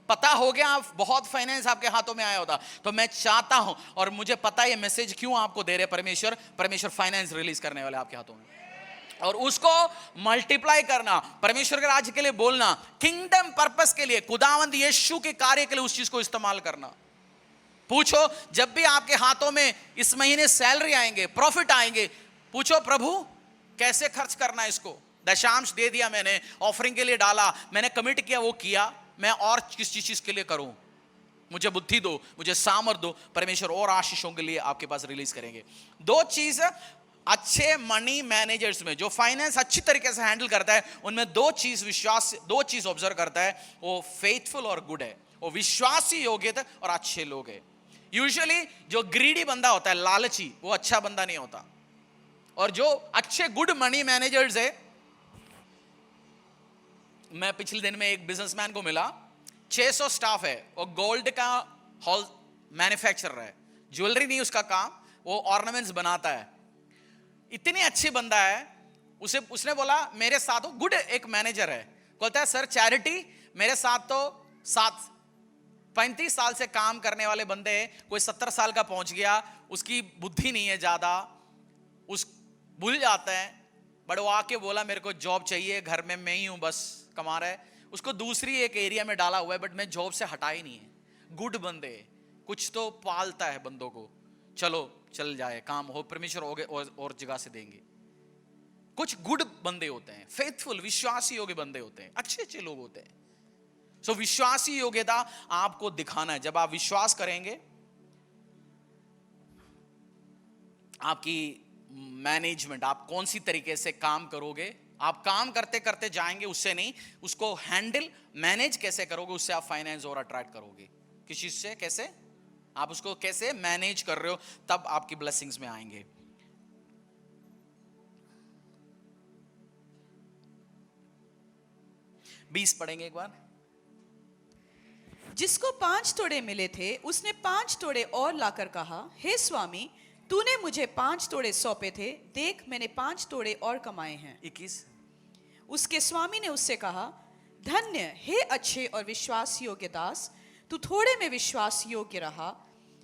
पता हो गया आप बहुत फाइनेंस आपके हाथों में आया होता। तो मैं चाहता हूं और मुझे पता है ये मैसेज क्यों आपको दे रहे परमेश्वर फाइनेंस रिलीज करने वाले आपके हाथों में, और उसको मल्टीप्लाई करना, परमेश्वर के राज्य के लिए बोलना, किंगडम पर्पस के लिए, खुदावंद यीशु के कार्य के लिए उस चीज को इस्तेमाल करना। पूछो जब भी आपके हाथों में इस महीने सैलरी आएंगे, प्रॉफिट आएंगे, पूछो प्रभु कैसे खर्च करना है इसको। दशांश दे दिया मैंने, ऑफरिंग के लिए डाला, मैंने कमिट किया, वो किया, मैं और किस चीज के लिए करूं, मुझे बुद्धि दो, मुझे सामर्थ दो। परमेश्वर और आशीषों के लिए आपके पास रिलीज करेंगे। 2 चीज अच्छे मनी मैनेजर्स में, जो फाइनेंस अच्छी तरीके से हैंडल करता है, उनमें 2 चीज ऑब्जर्व करता है, वो फेथफुल और गुड है, वो विश्वासी योग्यता और अच्छे लोग है। यूजुअली जो ग्रीडी बंदा होता है, लालची, वो अच्छा बंदा नहीं होता। और जो अच्छे गुड मनी मैनेजर्स है, मैं पिछले दिन में एक बिजनेसमैन को मिला, 600 स्टाफ है, वो गोल्ड का हॉल मैन्युफैक्चरर है, ज्वेलरी नहीं उसका काम, वो ऑर्नामेंट्स बनाता है। इतनी अच्छी बंदा है, उसने बोला मेरे साथ, वो गुड एक मैनेजर है, बोलता है सर चैरिटी मेरे साथ तो 35 साल से काम करने वाले बंदे, कोई 70 साल का पहुंच गया, उसकी बुद्धि नहीं है ज्यादा, उस भूल जाता है, बट वो आके बोला मेरे को जॉब चाहिए, घर में मैं ही हूं बस कमा रहा है, उसको दूसरी एक एरिया में डाला हुआ है, बट मैं जॉब से हटा ही नहीं है। गुड बंदे, कुछ तो पालता है बंदों को, चलो चल जाए, काम हो, परमेश्वर हो गए और जगह से देंगे। कुछ गुड बंदे होते हैं, फेथफुल विश्वासी योग्य बंदे होते हैं, अच्छे अच्छे लोग होते हैं। सो विश्वासी योग्यता आपको दिखाना है। जब आप विश्वास करेंगे, आपकी मैनेजमेंट, आप कौन सी तरीके से काम करोगे, आप काम करते करते जाएंगे, उससे नहीं, उसको हैंडल मैनेज कैसे करोगे, उससे आप फाइनेंस और अट्रैक्ट करोगे। किस चीज से, कैसे आप उसको कैसे मैनेज कर रहे हो, तब आपकी ब्लेसिंग्स में आएंगे। बीस पढ़ेंगे एक बार। जिसको 5 तोड़े मिले थे, उसने 5 तोड़े और लाकर कहा, हे स्वामी, तूने मुझे 5 तोड़े सौंपे थे, देख मैंने 5 तोड़े और कमाए हैं। 21। उसके स्वामी ने उससे कहा, धन्य हे अच्छे और विश्वास योग्य दास, तू थोड़े में विश्वास योग्य रहा,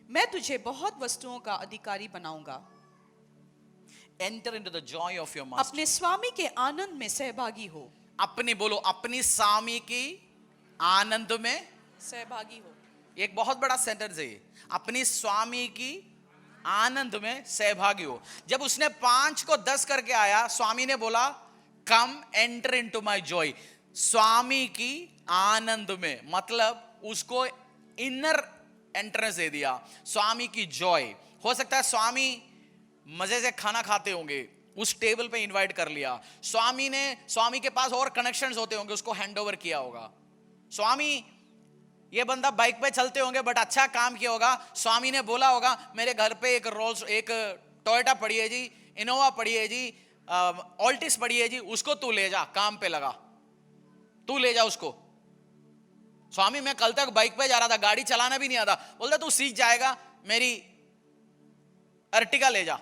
मैं तुझे बहुत वस्तुओं का अधिकारी बनाऊंगा। Enter into the joy of your master. अपने स्वामी के आनंद में सहभागी हो। अपनी बोलो, अपनी स्वामी की आनंद में सहभागी हो। एक बहुत बड़ा सेंटेंस है ये, अपनी स्वामी की आनंद में सहभागी हो। जब उसने 5 को 10 करके आया, स्वामी ने बोला कम एंटर इनटू माय जॉय। स्वामी की आनंद में मतलब उसको इनर एंट्रेंस दे दिया, स्वामी की जॉय। हो सकता है स्वामी मजे से खाना खाते होंगे, उस टेबल पे इनवाइट कर लिया, स्वामी के पास और कनेक्शंस होते होंगे, उसको हैंड ओवर किया होगा। स्वामी, ये बंदा बाइक पे चलते होंगे बट अच्छा काम किया होगा, स्वामी ने बोला होगा मेरे घर पे एक टोयोटा पड़ी है जी, इनोवा पड़ी है जी, ऑल्टिस पड़ी है जी, उसको तू ले जा, काम पे लगा, तू ले जा उसको। स्वामी मैं कल तक बाइक पे जा रहा था, गाड़ी चलाना भी नहीं आता, बोलता तू सीख जाएगा, मेरी अर्टिगा ले जा,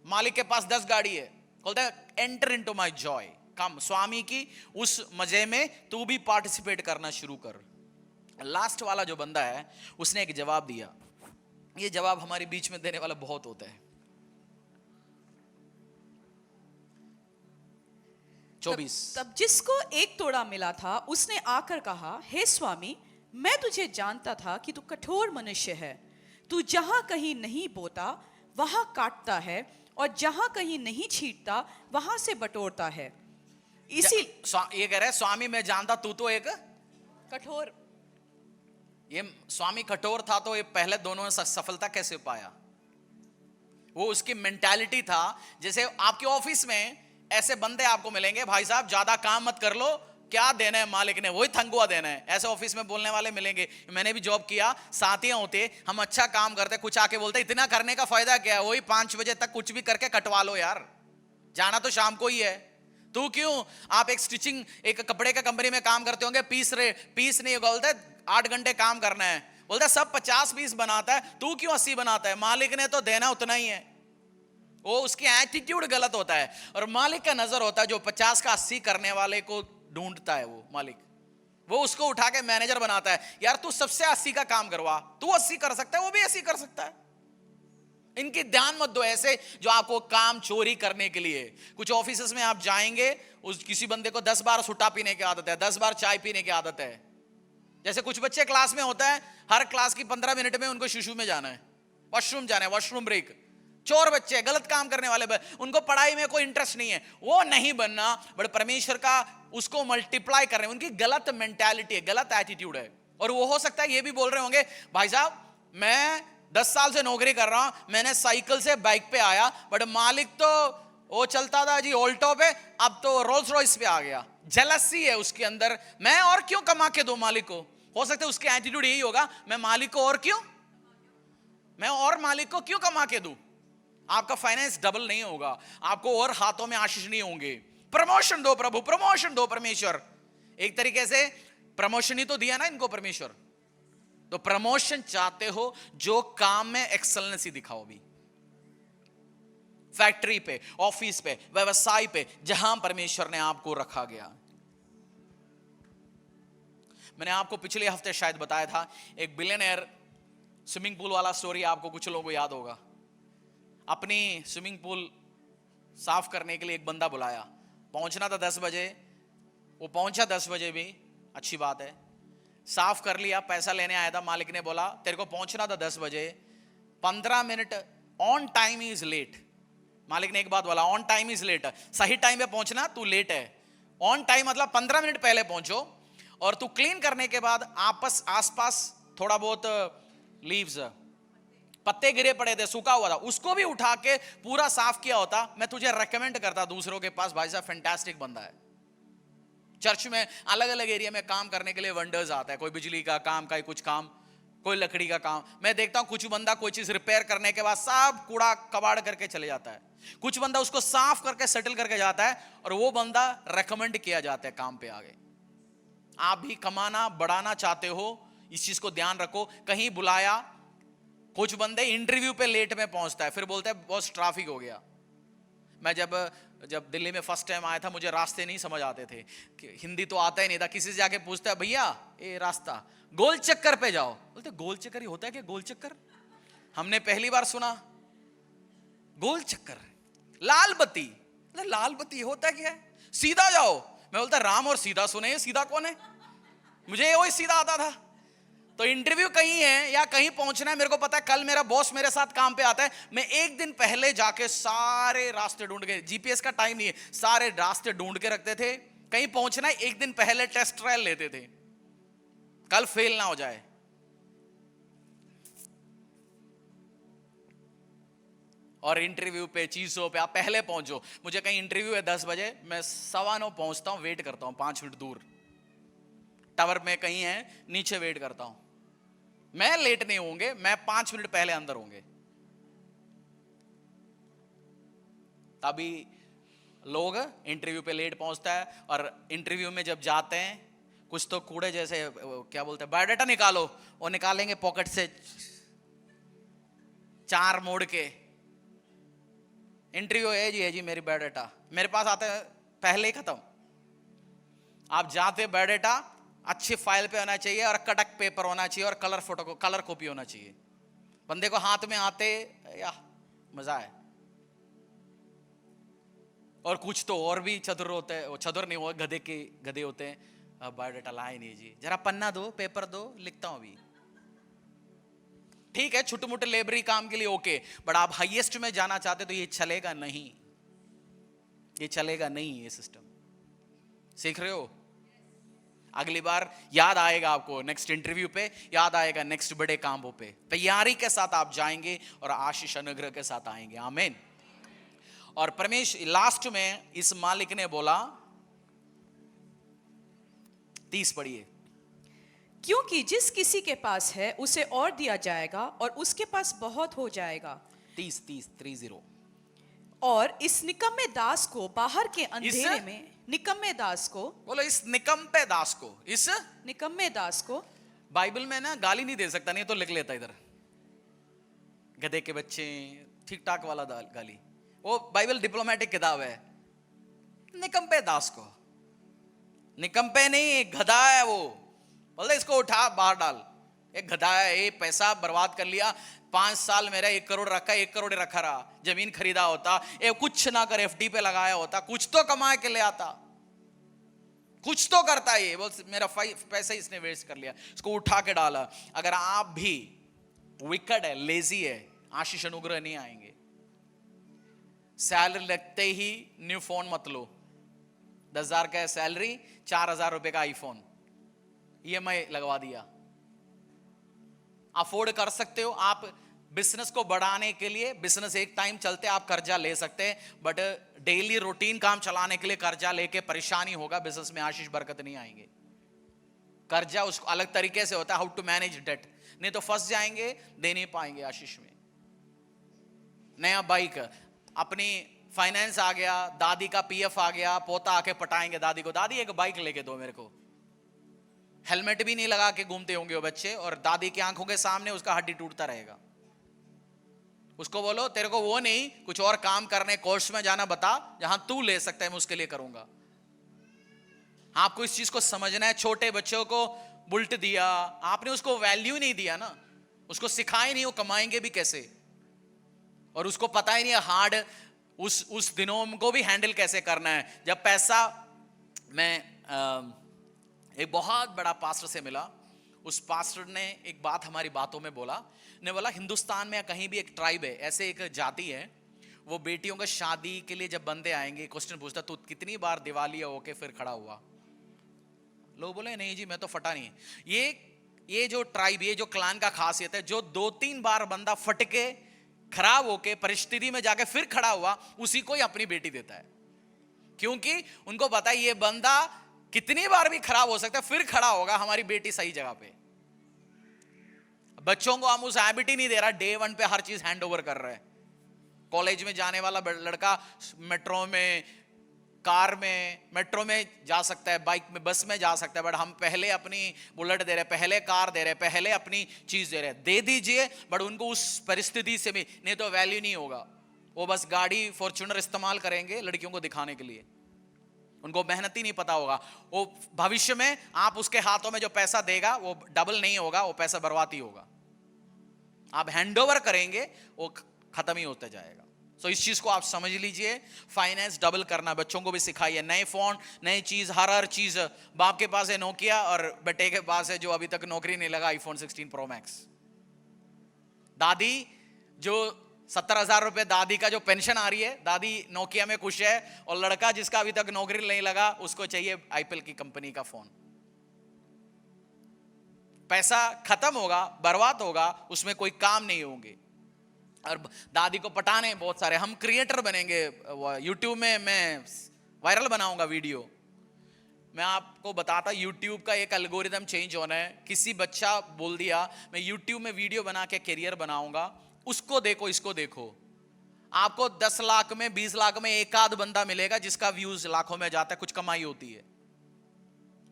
मालिक के पास 10 गाड़ी है, बोलता है एंटर इनटू माय जॉय, कम स्वामी की उस मजे में तू भी पार्टिसिपेट करना शुरू कर। लास्ट वाला जो बंदा है, उसने एक जवाब दिया, ये जवाब हमारे बीच में देने वाला बहुत होता है। 24। तब जिसको 1 तोड़ा मिला था, उसने आकर कहा, हे स्वामी, मैं तुझे जानता था कि तू कठोर मनुष्य है, तू जहां कहीं नहीं बोता वहां काटता है, और जहां कहीं नहीं छींटता वहां से बटोरता है। इसी ये कह रहा है स्वामी मैं जानता तू तो एक कठोर, ये स्वामी कठोर था, तो ये पहले दोनों ने सफलता कैसे पाया? वो उसकी मेंटालिटी था। जैसे आपके ऑफिस में ऐसे बंदे आपको मिलेंगे, भाई साहब ज्यादा काम मत कर लो, क्या देना है मालिक ने वही थंगुआ देना है, ऐसे ऑफिस में बोलने वाले मिलेंगे। मैंने भी जॉब किया, साथियां होते, हम अच्छा काम करते, कुछ आके बोलते इतना करने का फायदा क्या है, वही 5 बजे तक कुछ भी करके कटवा लो यार, जाना तो शाम को ही है। तू क्यों, आप एक स्टिचिंग एक कपड़े का कंपनी में काम करते होंगे, पीस नहीं बोलते 8 घंटे काम करना है, बोलते सब 50 पीस बनाता है, तू क्यों 80 बनाता है, मालिक ने तो देना उतना ही है। वो उसकी एटीट्यूड गलत होता है। और मालिक का नजर होता है जो 50 का 80 करने वाले को ढूंढता है, वो मालिक वो उसको उठा के मैनेजर बनाता है, यार तू सबसे 80 का काम करवा, तू 80 कर सकता है, वो भी 80 कर सकता है। इनकी ध्यान मत दो ऐसे जो आपको काम चोरी करने के लिए। कुछ ऑफिसेस में आप जाएंगे, उस किसी बंदे को 10 बार सुट्टा पीने की आदत है, 10 बार चाय पीने की आदत है। जैसे कुछ बच्चे क्लास में होता है, हर क्लास की 15 मिनट में उनको शिशु में जाना है, वॉशरूम जाना है, वॉशरूम ब्रेक। चोर बच्चे, गलत काम करने वाले, उनको पढ़ाई में कोई इंटरेस्ट नहीं है, वो नहीं बनना, बट परमेश्वर का उसको मल्टीप्लाई करने, उनकी गलत मेंटालिटी है, गलत एटीट्यूड है। और वो हो सकता है ये भी बोल रहे होंगे, भाई साहब मैं 10 साल से नौकरी कर रहा हूं, मैंने साइकिल से बाइक पे आया, बट मालिक तो वो चलता था जी ऑल्टो पे, अब तो रोल्स रॉयस पे आ गया। जेलसी है उसके अंदर, मैं और क्यों कमा के दूं मालिक को। हो सकता है उसके एटीट्यूड यही होगा, मैं मालिक को और क्यों, मैं और मालिक को क्यों कमा के दूं। आपका फाइनेंस डबल नहीं होगा, आपको और हाथों में आशीष नहीं होंगे। प्रमोशन दो प्रभु, प्रमोशन दो परमेश्वर। एक तरीके से प्रमोशन ही तो दिया ना इनको परमेश्वर। तो प्रमोशन चाहते हो, जो काम में एक्सेलेंसी दिखाओ। भी फैक्ट्री पे, ऑफिस पे, व्यवसाय पे, जहां परमेश्वर ने आपको रखा गया। मैंने आपको पिछले हफ्ते शायद बताया था, एक बिलियनर स्विमिंग पूल वाला स्टोरी आपको कुछ लोगों को याद होगा। अपनी स्विमिंग पूल साफ करने के लिए एक बंदा बुलाया, पहुंचना था 10 बजे, वो पहुंचा 10 बजे भी अच्छी बात है, साफ कर लिया, पैसा लेने आया था। मालिक ने बोला तेरे को पहुंचना था 10 बजे, 15 minute on time is late. मालिक ने एक बात बोला, ऑन टाइम इज लेट, सही टाइम पे पहुंचना, तू लेट है। ऑन टाइम मतलब 15 मिनट पहले पहुंचो, और तू क्लीन करने के बाद आसपास थोड़ा बहुत लीव्स, पत्ते गिरे पड़े थे, सूखा हुआ था, उसको भी उठा के पूरा साफ किया होता, मैं तुझे रेकमेंड करता दूसरों के पास, भाई साहब फैंटास्टिक बंदा है। चर्च में अलग अलग एरिया में काम करने के लिए वंडर्स आता है, कोई बिजली का काम, कुछ काम, कोई लकड़ी का काम। मैं देखता हूं कुछ बंदा कोई चीज रिपेयर करने के बाद सब कूड़ा कबाड़ करके चले जाता है, कुछ बंदा उसको साफ करके सेटल करके जाता है, और वो बंदा रेकमेंड किया जाता है काम पे आगे। आप भी कमाना बढ़ाना चाहते हो, इस चीज को ध्यान रखो। कहीं बुलाया, कुछ बंदे इंटरव्यू पे लेट में पहुंचता है, फिर बोलते हैं बहुत ट्रैफिक हो गया। मैं जब दिल्ली में फर्स्ट टाइम आया था, मुझे रास्ते नहीं समझ आते थे, हिंदी तो आता ही नहीं था, किसी से जाके पूछता है भैया ये रास्ता गोल चक्कर पे जाओ, बोलते गोल चक्कर ही होता है क्या, गोल चक्कर हमने पहली बार सुना, गोल चक्कर, लाल बत्ती, लाल बत्ती होता क्या है, सीधा जाओ। मैं बोलता राम और सीधा सुने, सीधा कौन है, मुझे वही सीधा आता था। तो इंटरव्यू कहीं है या कहीं पहुंचना है, मेरे को पता है कल मेरा बॉस मेरे साथ काम पे आता है, मैं एक दिन पहले जाके सारे रास्ते ढूंढ के, जीपीएस का टाइम नहीं है, सारे रास्ते ढूंढ के रखते थे। कहीं पहुंचना है एक दिन पहले टेस्ट ट्रायल लेते थे, कल फेल ना हो जाए। और इंटरव्यू पे, चीजों पे आप पहले पहुंचो। मुझे कहीं इंटरव्यू है 10 बजे, मैं 9:15 पहुंचता हूं, वेट करता हूं 5 मिनट दूर, टावर में कहीं है नीचे वेट करता हूं। मैं लेट नहीं होंगे, मैं 5 मिनट पहले अंदर होंगे। तभी लोग इंटरव्यू पे लेट पहुंचता है, और इंटरव्यू में जब जाते हैं, कुछ तो कूड़े जैसे क्या बोलते हैं, बायोडाटा निकालो, और निकालेंगे पॉकेट से 4 मोड़ के, इंटरव्यू है जी मेरी बायोडाटा, मेरे पास आते हैं पहले ही खत्म। आप जाते बायोडाटा अच्छी फाइल पे होना चाहिए, और कटक पेपर होना चाहिए, और कलर कॉपी होना चाहिए। बंदे को हाथ में आते या मजा है। और कुछ तो और भी चतुर होते हैं, चतुर नहीं हो, गधे होते हैं, बायोडाटा लाए नहीं जी, जरा पन्ना दो, पेपर दो, लिखता हूं अभी। ठीक है, छोटे मोटे लेबरी काम के लिए ओके, बट आप हाईएस्ट में जाना चाहते तो ये चलेगा नहीं, ये चलेगा नहीं, ये सिस्टम। सीख रहे हो? अगली बार याद आएगा आपको, नेक्स्ट इंटरव्यू पे याद आएगा, नेक्स्ट बड़े कामों पे तैयारी के साथ आप जाएंगे और आशीष अनुग्रह के साथ आएंगे। आमीन। और परमेश्वर लास्ट में इस मालिक ने बोला, 30 पढ़िए। क्योंकि जिस किसी के पास है उसे और दिया जाएगा और उसके पास बहुत हो जाएगा। 30 और इस निकम्मे दास को बाहर के अंधेरे में, निकम्मे दास को, बोलो इस निकम्मे दास को, इस निकम्मे दास को। बाइबल में ना गाली नहीं दे सकता, नहीं तो लिख लेता इधर, गधे के बच्चे, ठीक ठाक वाला गाली, वो बाइबल डिप्लोमेटिक किताब है। निकम्मे दास को, निकम्मे नहीं, गधा है वो, बोले इसको उठा बाहर डाल, एक गधा है, ये पैसा बर्बाद कर लिया, 5 साल मेरा 1 करोड़ रखा, 1 करोड़ रखा रहा, जमीन खरीदा होता, ये कुछ ना कर एफडी पे लगाया होता, कुछ तो कमा के ले आता, कुछ तो करता है ये, बोल मेरा पैसा इसने वेस्ट कर लिया, इसको उठा के डाला। अगर आप भी विकेड है, लेजी है, आशीष अनुग्रह नहीं आएंगे। सैलरी लगते ही न्यू फोन मत लो, 10,000 का सैलरी, 4,000 रुपए का आईफोन ईएमआई लगवा दिया। अफोर्ड कर सकते हो आप, बिजनेस को बढ़ाने के लिए, बिजनेस एक टाइम चलते आप कर्जा ले सकते हैं, बट डेली रूटीन काम चलाने के लिए कर्जा लेके परेशानी होगा, बिजनेस में आशीष बरकत नहीं आएंगे। कर्जा उसको अलग तरीके से होता है, हाउ टू मैनेज डेट, नहीं तो फंस जाएंगे, दे नहीं पाएंगे आशीष में। नया बाइक, अपनी फाइनेंस आ गया, दादी का पीएफ आ गया, पोता आके पटाएंगे दादी को, दादी एक बाइक लेके दो मेरे को। हेलमेट भी नहीं लगा के घूमते होंगे वो बच्चे, और दादी की आंखों के सामने उसका हड्डी टूटता रहेगा। उसको बोलो तेरे को वो नहीं, कुछ और काम करने, कोर्स में जाना बता, जहां तू ले सकता है मैं उसके लिए करूंगा। आपको इस चीज को समझना है। छोटे बच्चों को बुल्ट दिया, आपने उसको वैल्यू नहीं दिया ना, उसको सिखाए नहीं वो कमाएंगे भी कैसे, और उसको पता ही नहीं है हार्ड उस दिनों को भी हैंडल कैसे करना है। जब पैसा, मैं एक बहुत बड़ा पास्टर से मिला, उस पास्टर ने एक बात हमारी बातों में बोला, ने बोला हिंदुस्तान में कहीं भी एक ट्राइब है, ऐसे एक जाति है, वो बेटियों का शादी के लिए जब बंदे आएंगे क्वेश्चन पूछता, तू कितनी बार दिवालिया होके फिर खड़ा हुआ? लोग बोले नहीं जी मैं तो फटा नहीं। ये जो ट्राइब, ये जो क्लान का खासियत है, जो 2-3 बार बंदा फट के खराब होके परिस्थिति में जाके फिर खड़ा हुआ, उसी को ही अपनी बेटी देता है, क्योंकि उनको पता है ये बंदा कितनी बार भी खराब हो सकता है, फिर खड़ा होगा, हमारी बेटी सही जगह पे। बच्चों को हम उस हैबिट ही नहीं दे रहा, डे 1 पे हर चीज हैंड ओवर कर रहे हैं। कॉलेज में जाने वाला लड़का मेट्रो में, कार में, मेट्रो में जा सकता है, बाइक में, बस में जा सकता है, बट हम पहले अपनी बुलेट दे रहे, पहले कार दे रहे, पहले अपनी चीज दे रहे। दे दीजिए, बट उनको उस परिस्थिति से भी, नहीं तो वैल्यू नहीं होगा। वो बस गाड़ी फॉर्च्यूनर इस्तेमाल करेंगे लड़कियों को दिखाने के लिए, उनको मेहनत ही नहीं पता होगा। वो भविष्य में आप उसके हाथों में जो पैसा देगा वो डबल नहीं होगा, वो पैसा बर्बाद ही होगा। आप हैंडओवर करेंगे वो खत्म ही होता जाएगा। सो इस चीज को आप समझ लीजिए, फाइनेंस डबल करना बच्चों को भी सिखाइए। नए फोन, नई चीज, हर चीज। बाप के पास है नोकिया और बेटे के पास है जो अभी तक नौकरी नहीं लगा, आईफोन 16 प्रो मैक्स। दादी जो 70,000 रुपए दादी का जो पेंशन आ रही है, दादी नोकिया में खुश है, और लड़का जिसका अभी तक नौकरी नहीं लगा उसको चाहिए आईपीएल की कंपनी का फोन। पैसा खत्म होगा, बर्बाद होगा, उसमें कोई काम नहीं होंगे। और दादी को पटाने बहुत सारे, हम क्रिएटर बनेंगे, यूट्यूब में मैं वायरल बनाऊंगा वीडियो। मैं आपको बताता, यूट्यूब का एक एल्गोरिदम चेंज होना है। किसी बच्चा बोल दिया मैं यूट्यूब में वीडियो बना के करियर बनाऊंगा, उसको देखो, इसको देखो, आपको 10 लाख में, 20 लाख में एक आध बंदा मिलेगा जिसका व्यूज लाखों में जाता है, कुछ कमाई होती है।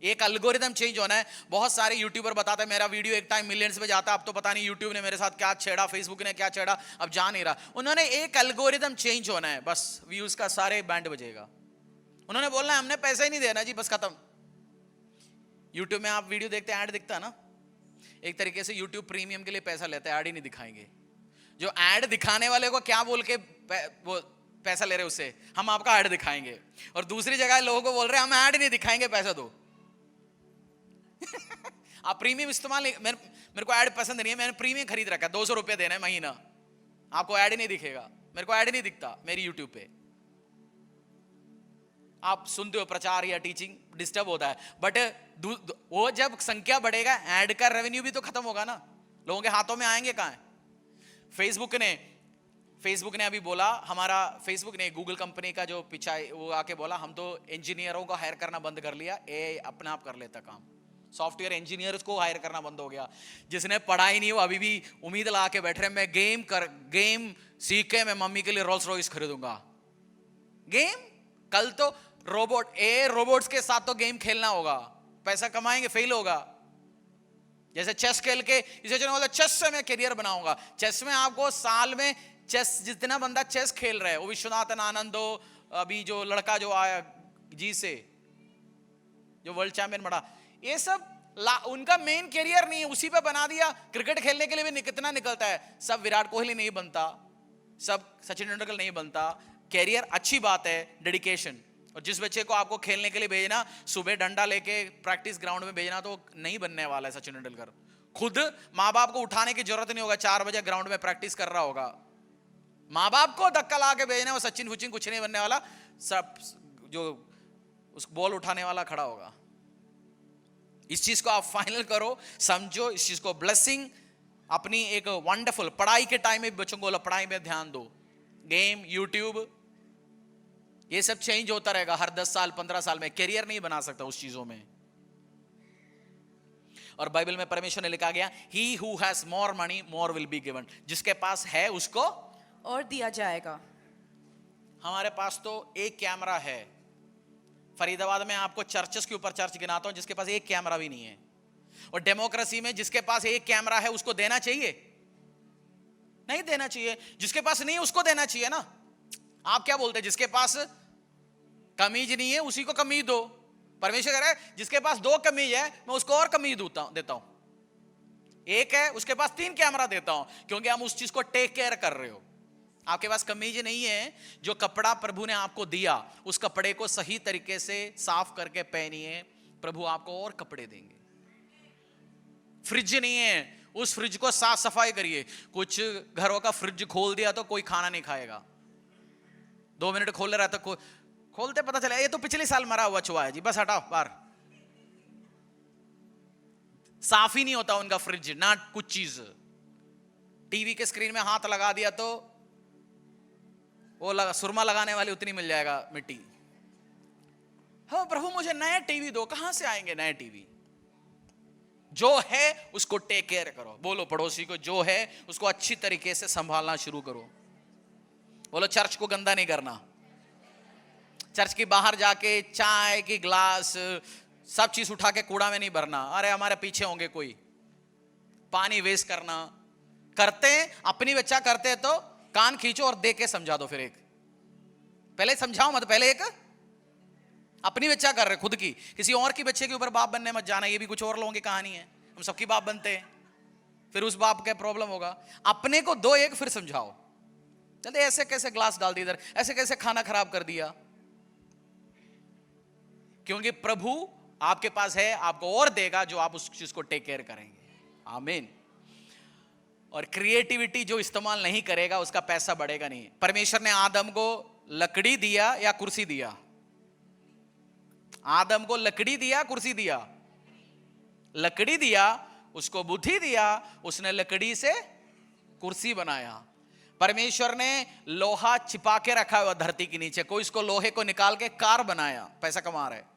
एक एल्गोरिदम चेंज होना है। बहुत सारे यूट्यूबर बताते हैं मेरा वीडियो एक टाइम मिलियंस में जाता है, अब तो पता नहीं यूट्यूब ने मेरे साथ क्या छेड़ा, फेसबुक ने क्या छेड़ा, अब जा नहीं रहा। उन्होंने एक एल्गोरिदम चेंज होना है, बस व्यूज का सारे बैंड बजेगा। उन्होंने बोलना है हमने पैसा ही नहीं देना जी, बस खत्म। यूट्यूब में आप वीडियो देखते हैं, ऐड दिखता है ना, एक तरीके से यूट्यूब प्रीमियम के लिए पैसा लेता है, ऐड ही नहीं दिखाएंगे। जो ऐड दिखाने वाले को क्या बोल के वो पैसा ले रहे उससे, हम आपका ऐड दिखाएंगे, और दूसरी जगह लोगों को बोल रहे हैं हम ऐड नहीं दिखाएंगे, पैसा दो। आप प्रीमियम इस्तेमाल, मेरे को ऐड पसंद नहीं है, मैंने प्रीमियम खरीद रखा है, 200 रुपये देना है महीना, आपको ऐड ही नहीं दिखेगा। मेरे को ऐड नहीं दिखता मेरी यूट्यूब पे। आप सुनते हो प्रचार या टीचिंग, डिस्टर्ब होता है, बट वो जब संख्या बढ़ेगा ऐड का रेवेन्यू भी तो खत्म होगा ना, लोगों के हाथों में आएंगे कहां है। फेसबुक ने अभी बोला, हमारा फेसबुक ने गूगल कंपनी का जो पीछा वो आके बोला हम तो इंजीनियरों को हायर करना बंद कर लिया, ए अपने आप कर लेता काम, सॉफ्टवेयर इंजीनियर्स को हायर करना बंद हो गया। जिसने पढ़ा ही नहीं वो अभी भी उम्मीद लगा के बैठ रहे मैं गेम सीख के मैं मम्मी के लिए रोल्स रॉयस खरीदूंगा। गेम, कल तो रोबोट्स के साथ तो गेम खेलना होगा, पैसा कमाएंगे, फेल होगा। जैसे चेस खेल के इसे जो बोला चेस से मैं करियर बनाऊंगा, चेस में आपको साल में चेस जितना बंदा चेस खेल रहा है, वो विश्वनाथन आनंद हो, अभी जो लड़का जो आया जी से जो वर्ल्ड चैंपियन बना, ये सब उनका मेन करियर नहीं है, उसी पे बना दिया। क्रिकेट खेलने के लिए भी कितना निकलता है, सब विराट कोहली नहीं बनता, सब सचिन तेंदुलकर नहीं बनता। कैरियर अच्छी बात है, डेडिकेशन। और जिस बच्चे को आपको खेलने के लिए भेजना, सुबह डंडा लेके प्रैक्टिस ग्राउंड में भेजना, तो नहीं बनने वाला है सचिन तेंदुलकर। खुद माँ बाप को उठाने की जरूरत नहीं होगा, 4 बजे ग्राउंड में प्रैक्टिस कर रहा होगा। माँ बाप को धक्का ला के भेजना, वो सचिन फुचिन कुछ नहीं बनने वाला, सब जो उस बॉल उठाने वाला खड़ा होगा। इस चीज को आप फाइनल करो, समझो इस चीज को, ब्लेसिंग अपनी एक वंडरफुल। पढ़ाई के टाइम में बच्चों को बोला पढ़ाई में ध्यान दो, गेम, यूट्यूब, ये सब चेंज होता रहेगा हर 10 साल 15 साल में, कैरियर नहीं बना सकता उस चीजों में। और बाइबल में परमेश्वर ने लिखा गया, he who has more money more will be given, जिसके पास है उसको और दिया जाएगा। हमारे पास तो एक कैमरा है, फरीदाबाद में आपको चर्चेस के ऊपर चर्च गिनाता हूं जिसके पास एक कैमरा भी नहीं है। और डेमोक्रेसी में जिसके पास एक कैमरा है उसको देना चाहिए? नहीं देना चाहिए। जिसके पास नहीं उसको देना चाहिए ना। आप क्या बोलते हैं, जिसके पास कमीज नहीं है उसी को कमीज दो। परमेश्वर कह रहा है जिसके पास 2 कमीज है मैं उसको और कमीज देता हूं, एक है उसके पास 3 कैमरा देता हूं, क्योंकि हम उस चीज को टेक केयर कर रहे हो। आपके पास कमीज नहीं है, जो कपड़ा प्रभु ने आपको दिया उस कपड़े को सही तरीके से साफ करके पहनिए, प्रभु आपको और कपड़े देंगे। फ्रिज नहीं है, उस फ्रिज को साफ सफाई करिए। कुछ घरों का फ्रिज खोल दिया तो कोई खाना नहीं खाएगा, 2 मिनट खोल रहा था, खोलते पता चला ये तो पिछले साल मरा हुआ चूहा है जी, बस हटाओ बाहर। साफ ही नहीं होता उनका फ्रिज ना कुछ चीज। टीवी के स्क्रीन में हाथ लगा दिया तो वो सुरमा लगाने वाली उतनी मिल जाएगा मिट्टी। हाँ प्रभु मुझे नया टीवी दो, कहां से आएंगे नए टीवी? जो है उसको टेक केयर करो। बोलो पड़ोसी को, जो है उसको अच्छी तरीके से संभालना शुरू करो। बोलो चर्च को गंदा नहीं करना, चर्च के बाहर जाके चाय की ग्लास सब चीज उठा के कूड़ा में नहीं भरना। अरे हमारे पीछे होंगे कोई, पानी वेस्ट करना करते हैं, अपनी बच्चा करते हैं तो कान खींचो और दे के समझा दो। फिर एक पहले समझाओ मत, पहले एक अपनी बच्चा कर रहे, खुद की, किसी और की बच्चे के ऊपर बाप बनने मत जाना। ये भी कुछ और लोगों की कहानी है, हम सबकी बाप बनते हैं, फिर उस बाप का प्रॉब्लम होगा। अपने को दो एक, फिर समझाओ। चलते ऐसे कैसे ग्लास डाल दिया इधर, ऐसे कैसे खाना खराब कर दिया, क्योंकि प्रभु आपके पास है, आपको और देगा जो आप उस चीज को टेक केयर करेंगे। आमीन। और क्रिएटिविटी जो इस्तेमाल नहीं करेगा उसका पैसा बढ़ेगा नहीं। परमेश्वर ने आदम को लकड़ी दिया या कुर्सी दिया? आदम को लकड़ी दिया कुर्सी दिया? लकड़ी दिया, उसको बुद्धि दिया, उसने लकड़ी से कुर्सी बनाया। परमेश्वर ने लोहा छिपा के रखा हुआ धरती के नीचे, कोई इसको लोहे को निकाल के कार बनाया, पैसा कमा रहा है।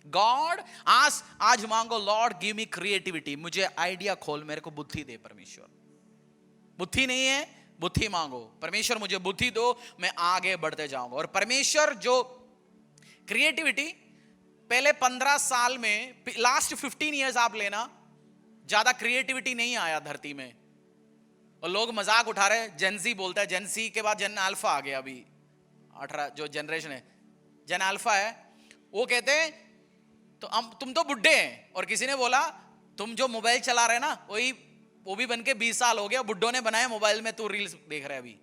गॉड आज मांगो, लॉर्ड गिव मी क्रिएटिविटी, मुझे आइडिया खोल, मेरे को बुद्धि दे। परमेश्वर बुद्धि नहीं है, बुद्धि मांगो, परमेश्वर मुझे बुद्धि दो, मैं आगे बढ़ते जाऊंगा। और परमेश्वर जो क्रिएटिविटी पहले 15 साल में, लास्ट 15 इयर्स आप लेना, ज्यादा क्रिएटिविटी नहीं आया धरती में। और लोग मजाक उठा रहे, जेनजी बोलता है, जेनसी के बाद जेन अल्फा आ गया। अभी 18 जो जनरेशन है जेन अल्फा है, वो कहते हैं तो तुम तो बुड्ढे हैं। और किसी ने बोला तुम जो मोबाइल चला रहे ना, वो भी बन के 20 साल हो गया, बुड्ढों ने बनाया मोबाइल में, तू रील्स देख रहा है अभी।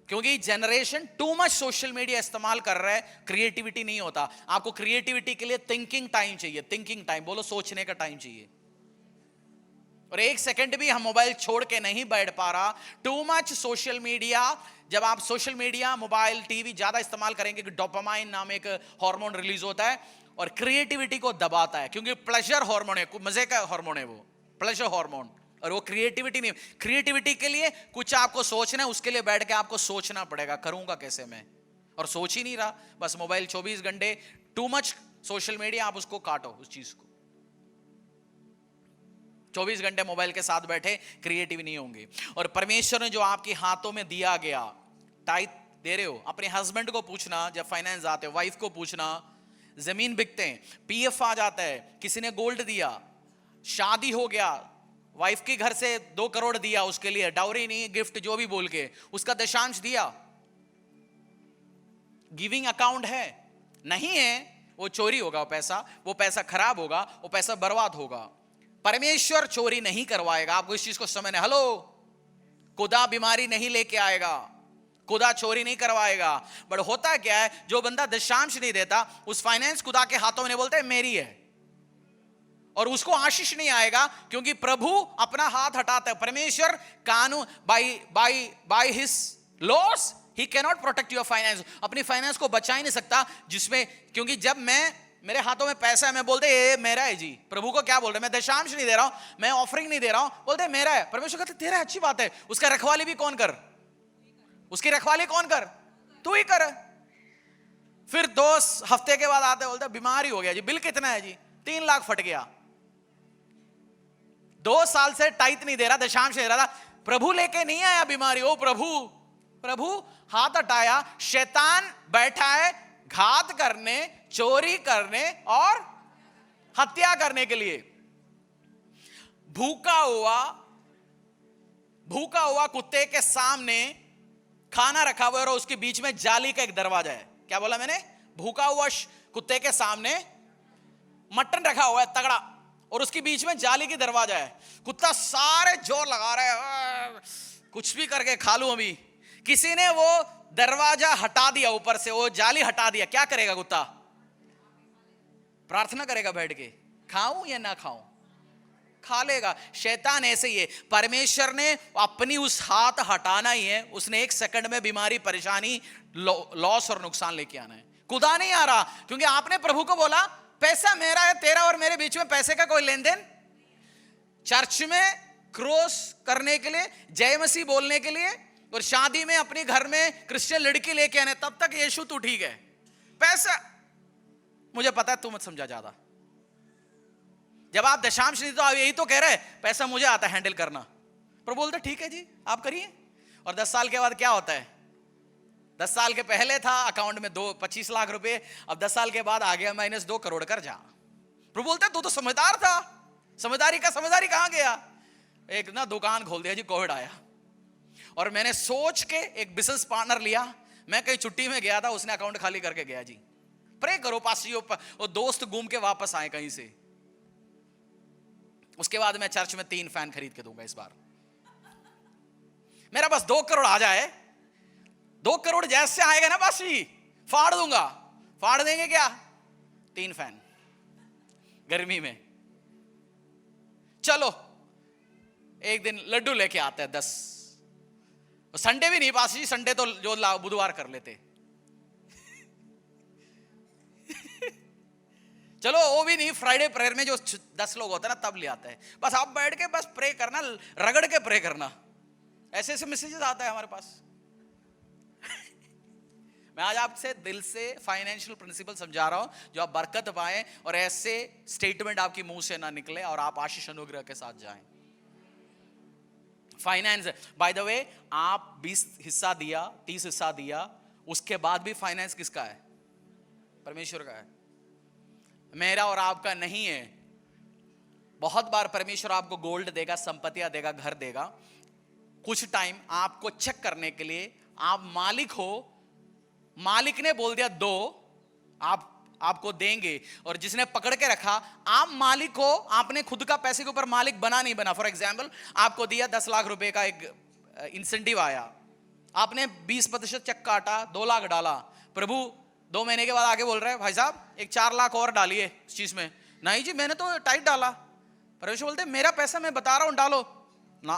क्योंकि generation too much social media इस्तेमाल कर रहा है, क्रिएटिविटी नहीं होता। आपको क्रिएटिविटी के लिए थिंकिंग टाइम चाहिए, थिंकिंग टाइम, बोलो सोचने का टाइम चाहिए। और एक सेकंड भी हम मोबाइल छोड़ के नहीं बैठ पा रहा। टू मच सोशल मीडिया, जब आप सोशल मीडिया, मोबाइल, टीवी ज्यादा इस्तेमाल करेंगे, डोपामाइन नाम एक हार्मोन रिलीज होता है और क्रिएटिविटी को दबाता है, क्योंकि प्लेजर हार्मोन है, मजे का हार्मोन है वो, प्लेजर हार्मोन। और वो क्रिएटिविटी नहीं, क्रिएटिविटी के लिए कुछ आपको सोचना है, उसके लिए बैठ के आपको सोचना पड़ेगा, करूंगा कैसे मैं, और सोच ही नहीं रहा, बस मोबाइल 24 घंटे, टू मच सोशल मीडिया, आप उसको काटो उस चीज को। 24 घंटे मोबाइल के साथ बैठे, क्रिएटिव नहीं होंगे। और परमेश्वर ने जो आपके हाथों में दिया गया, टाइट दे रहे हो, अपने हस्बैंड को पूछना, जब फाइनेंस आते हो वाइफ को पूछना, जमीन बिकते हैं, पीएफ आ जाता है, किसी ने गोल्ड दिया, शादी हो गया, वाइफ के घर से 2 करोड़ दिया, उसके लिए डाउरी नहीं, गिफ्ट जो भी बोल के उसका दशांश दिया, गिविंग अकाउंट है, नहीं है वो चोरी होगा, वो पैसा खराब होगा, वो पैसा बर्बाद होगा। परमेश्वर चोरी नहीं करवाएगा, आपको इस चीज को समझना। हेलो, खुदा बीमारी नहीं लेके आएगा, खुदा चोरी नहीं करवाएगा। बट होता क्या है, जो बंदा दशांश नहीं देता, उस फाइनेंस खुदा के हाथों में बोलते हैं मेरी है, और उसको आशीष नहीं आएगा, क्योंकि प्रभु अपना हाथ हटाता है। परमेश्वर कानून, by his loss he can not protect your finance, अपनी फाइनेंस को बचा ही नहीं सकता, जिसमें, क्योंकि जब मेरे हाथों में पैसा है, मैं बोलते ये मेरा है जी। प्रभु को क्या बोल रहे हैं, मैं दशांश नहीं दे रहा हूं, मैं ऑफरिंग नहीं दे रहा हूं, बोलते मेरा है। परमेश्वर कहते तेरा, अच्छी बात है, उसका रखवाली भी कौन कर, उसकी रखवाली कौन कर, तू ही कर। फिर 2 हफ्ते के बाद आते, बोलते बीमारी हो गया जी, बिल कितना है जी, 3 लाख फट गया, 2 साल से टाइट नहीं दे रहा, दशांश नहीं दे रहा था, प्रभु लेके नहीं आया बीमारी, ओ प्रभु हाथ हटाया। शैतान बैठा है घात करने, चोरी करने और हत्या करने के लिए। भूखा हुआ कुत्ते के सामने खाना रखा हुआ है और उसके बीच में जाली का एक दरवाजा है। क्या बोला मैंने, भूखा हुआ कुत्ते के सामने मटन रखा हुआ है तगड़ा, और उसके बीच में जाली की दरवाजा है। कुत्ता सारे जोर लगा रहा है, कुछ भी करके खा लूं अभी। किसी ने वो दरवाजा हटा दिया, ऊपर से वो जाली हटा दिया, क्या करेगा कुत्ता, प्रार्थना करेगा बैठ के, खाऊं या ना खाऊं, खा लेगा। शैतान ऐसे ही है, परमेश्वर ने अपनी उस हाथ हटाना ही है, उसने 1 सेकंड में बीमारी, परेशानी, लॉस और नुकसान लेके आना है। खुदा नहीं आ रहा, क्योंकि आपने प्रभु को बोला पैसा मेरा है, तेरा और मेरे बीच में पैसे का कोई लेन देन। चर्च में क्रॉस करने के लिए, जय मसीह बोलने के लिए, और शादी में अपने घर में क्रिश्चियन लड़की लेके आने, तब तक यीशु तू ठीक है, पैसा मुझे पता है तू मत समझा ज्यादा। जब आप दशांश नहीं, तो आप यही तो कह रहे पैसा मुझे आता है हैंडल करना। पर बोलते ठीक है जी आप करिए। और 10 साल के बाद क्या होता है, 10 साल के पहले था अकाउंट में 25 लाख रुपए, अब 10 साल के बाद आ गया -2 करोड़ कर जा। प्रभु बोलते तू तो समझदार था, समझदारी कहां गया। एक ना दुकान खोल दिया जी, कोविड आया, और मैंने सोच के एक बिजनेस पार्टनर लिया। मैं कहीं छुट्टी में गया था, उसने अकाउंट खाली करके गया जी। प्रे करो पास्टर, वो दोस्त घूम के वापस आए कहीं से। उसके बाद मैं चर्च में 3 फैन खरीद के दूंगा इस बार। मेरा बस 2 करोड़ आ जाए, 2 करोड़ जैसे आएगा ना बस ही फाड़ दूंगा। फाड़ देंगे क्या, 3 फैन गर्मी में। चलो एक दिन लड्डू लेके आते हैं 10, संडे भी नहीं पास जी, संडे तो जो बुधवार कर लेते। चलो वो भी नहीं, फ्राइडे प्रेयर में जो 10 लोग होते हैं ना तब ले आता है। बस आप बैठ के बस प्रे करना, रगड़ के प्रे करना। ऐसे ऐसे मैसेजेस आता है हमारे पास। मैं आज आपसे दिल से फाइनेंशियल प्रिंसिपल समझा रहा हूं, जो आप बरकत पाए और ऐसे स्टेटमेंट आपके मुंह से ना निकले और आप आशीष अनुग्रह के साथ जाएं। फाइनेंस, बाय द वे, आप 20 हिस्सा दिया, 30 हिस्सा दिया, उसके बाद भी फाइनेंस किसका है, परमेश्वर का है, मेरा और आपका नहीं है। बहुत बार परमेश्वर आपको गोल्ड देगा, संपत्तियां देगा, घर देगा, कुछ टाइम आपको चेक करने के लिए। आप मालिक हो, मालिक ने बोल दिया दो, आपको देंगे, और जिसने पकड़ के रखा, आप मालिक हो, आपने खुद का पैसे के ऊपर मालिक बना नहीं बना। फॉर एग्जाम्पल, आपको दिया 10 लाख रुपए का एक इंसेंटिव आया, आपने 20% चेक काटा, 2 लाख डाला। प्रभु 2 महीने के बाद आगे बोल रहे हैं भाई साहब एक 4 लाख और डालिए इस चीज में। नहीं जी मैंने तो टाइट डाला। परमेश्वर बोलते मेरा पैसा मैं बता रहा हूं डालो ना,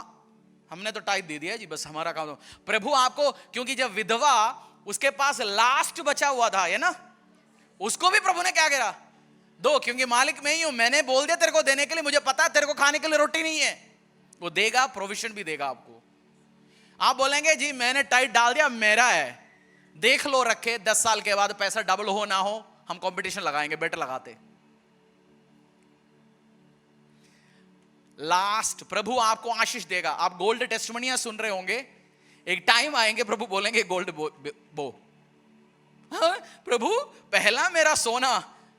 हमने तो टाइप दे दिया जी, बस हमारा काम तो। प्रभु आपको, क्योंकि जब विधवा उसके पास लास्ट बचा हुआ था, है ना, उसको भी प्रभु ने क्या करा, दो, क्योंकि मालिक मैं ही हूं, मैंने बोल दिया तेरे को देने के लिए, मुझे पता है तेरे को खाने के लिए रोटी नहीं है। वो देगा, प्रोविजन भी देगा आपको। आप बोलेंगे जी मैंने टाइट डाल दिया, मेरा है, देख लो रखे, 10 साल के बाद पैसा डबल हो ना हो, हम कंपटीशन लगाएंगे, बेटर लगाते। लास्ट प्रभु आपको आशीष देगा। आप गोल्ड टेस्टिमनियां सुन रहे होंगे, एक टाइम आएंगे प्रभु बोलेंगे गोल्ड बो। हाँ, प्रभु पहला मेरा सोना,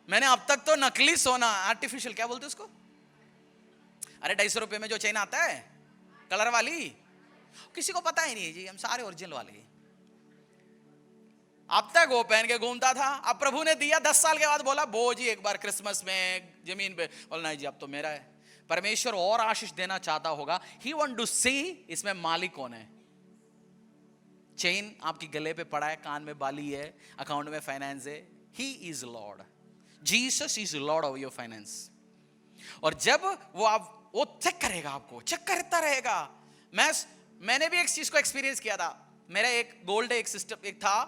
मैंने अब तक तो नकली सोना, आर्टिफिशियल क्या बोलते उसको, अरे 250 रुपए में जो चेन आता है कलर वाली, किसी को पता ही नहीं जी, हम सारे ओरिजिनल वाले। अब तक वो पहन के घूमता था, अब प्रभु ने दिया, 10 साल के बाद बोला बो जी एक बार क्रिसमस में जमीन पे, बोला नहीं जी अब तो मेरा है। परमेश्वर और आशीष देना चाहता होगा, ही वांट टू सी इसमें मालिक कौन है। चेन आपकी गले पे पड़ा है, कान में बाली है, अकाउंट में फाइनेंस है, he is Lord, Jesus is Lord of your finance. और जब वो चेक करेगा, आपको चेक करता रहेगा। मैंने भी एक चीज को एक्सपीरियंस किया था। मेरा एक गोल्ड एक सिस्टम एक था,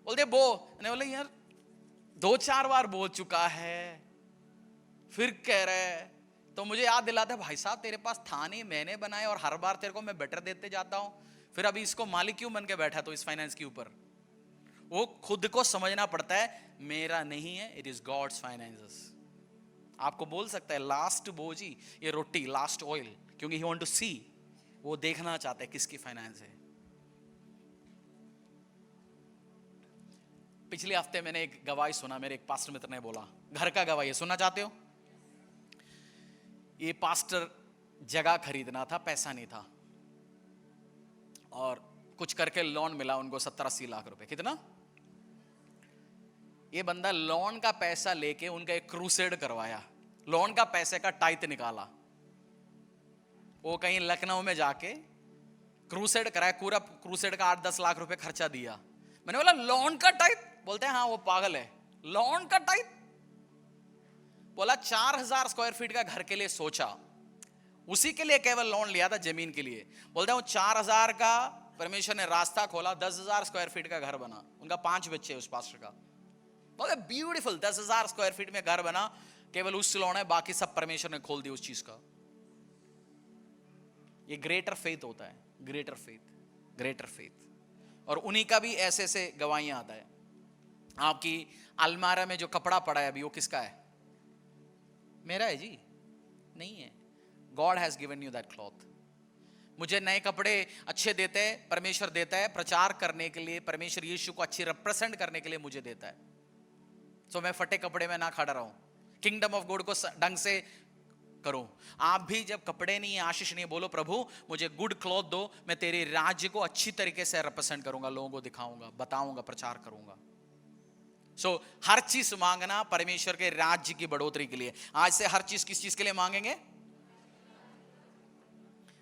बोलते बो, मैंने बोला यार 2-4 बार बोल चुका है, फिर कह रहे, तो मुझे याद दिलाता भाई साहब तेरे पास था नहीं, मैंने बनाया और हर बार तेरे को मैं बेटर देते जाता हूं, फिर अभी इसको मालिक क्यों बन के बैठा तो इस फाइनेंस के ऊपर। वो खुद को समझना पड़ता है, मेरा नहीं है, इट इज गॉड्स फाइनेंसेस। आपको बोल सकता है लास्ट बो जी ये रोटी, लास्ट ऑयल, क्योंकि ही वांट टू सी, वो देखना चाहता है किसकी फाइनेंस है। पिछले हफ्ते मैंने एक गवाही सुना, मेरे एक पास्टर मित्र ने बोला, घर का गवाही है, सुनना चाहते हो? ये पास्टर जगह खरीदना था, पैसा नहीं था, और कुछ करके लोन मिला उनको 70-80 लाख रुपए। कितना? ये बंदा लोन का पैसा लेके उनका एक क्रूसेड करवाया, लोन का पैसे का टाइट निकाला, वो कहीं लखनऊ में जाके क्रूसेड कराया, पूरा क्रूसेड का 8-10 लाख रुपए खर्चा दिया। मैंने बोला लोन का टाइट? बोलते हैं हाँ वो पागल है, लोन का टाइट? बोला 4000 स्क्वायर फीट का घर के लिए सोचा, उसी के लिए केवल लोन लिया था, जमीन के लिए। बोलते हैं 4000 का परमेश्वर ने रास्ता खोला, 10,000 स्क्वायर फीट का घर बना। उनका 5 बच्चे उस पास्टर का, बोले ब्यूटीफुल 10,000 स्क्वायर फीट में घर बना, केवल उस लोन है, बाकी सब परमेश्वर ने खोल दिया उस चीज का। ये ग्रेटर फेथ होता है, ग्रेटर फेथ, ग्रेटर फेथ। और उन्हीं का भी ऐसे ऐसे गवाहियां आता है। आपकी अलमारा में जो कपड़ा पड़ा है अभी, वो किसका है? मेरा है जी? नहीं है, God has given you that cloth. मुझे नए कपड़े अच्छे देते हैं, परमेश्वर देता है प्रचार करने के लिए, परमेश्वर यीशु को अच्छी रिप्रेजेंट करने के लिए मुझे देता है। सो मैं फटे कपड़े में ना खड़ा रहूं, किंगडम ऑफ गॉड को ढंग से करूं। आप भी जब कपड़े नहीं है, आशीष नहीं है, बोलो प्रभु मुझे गुड क्लॉथ दो, मैं तेरे राज्य को अच्छी तरीके से रिप्रेजेंट करूंगा, लोगों को दिखाऊंगा, बताऊंगा, प्रचार करूंगा। सो हर चीज मांगना परमेश्वर के राज्य की बढ़ोतरी के लिए। आज से हर चीज किस चीज के लिए मांगेंगे?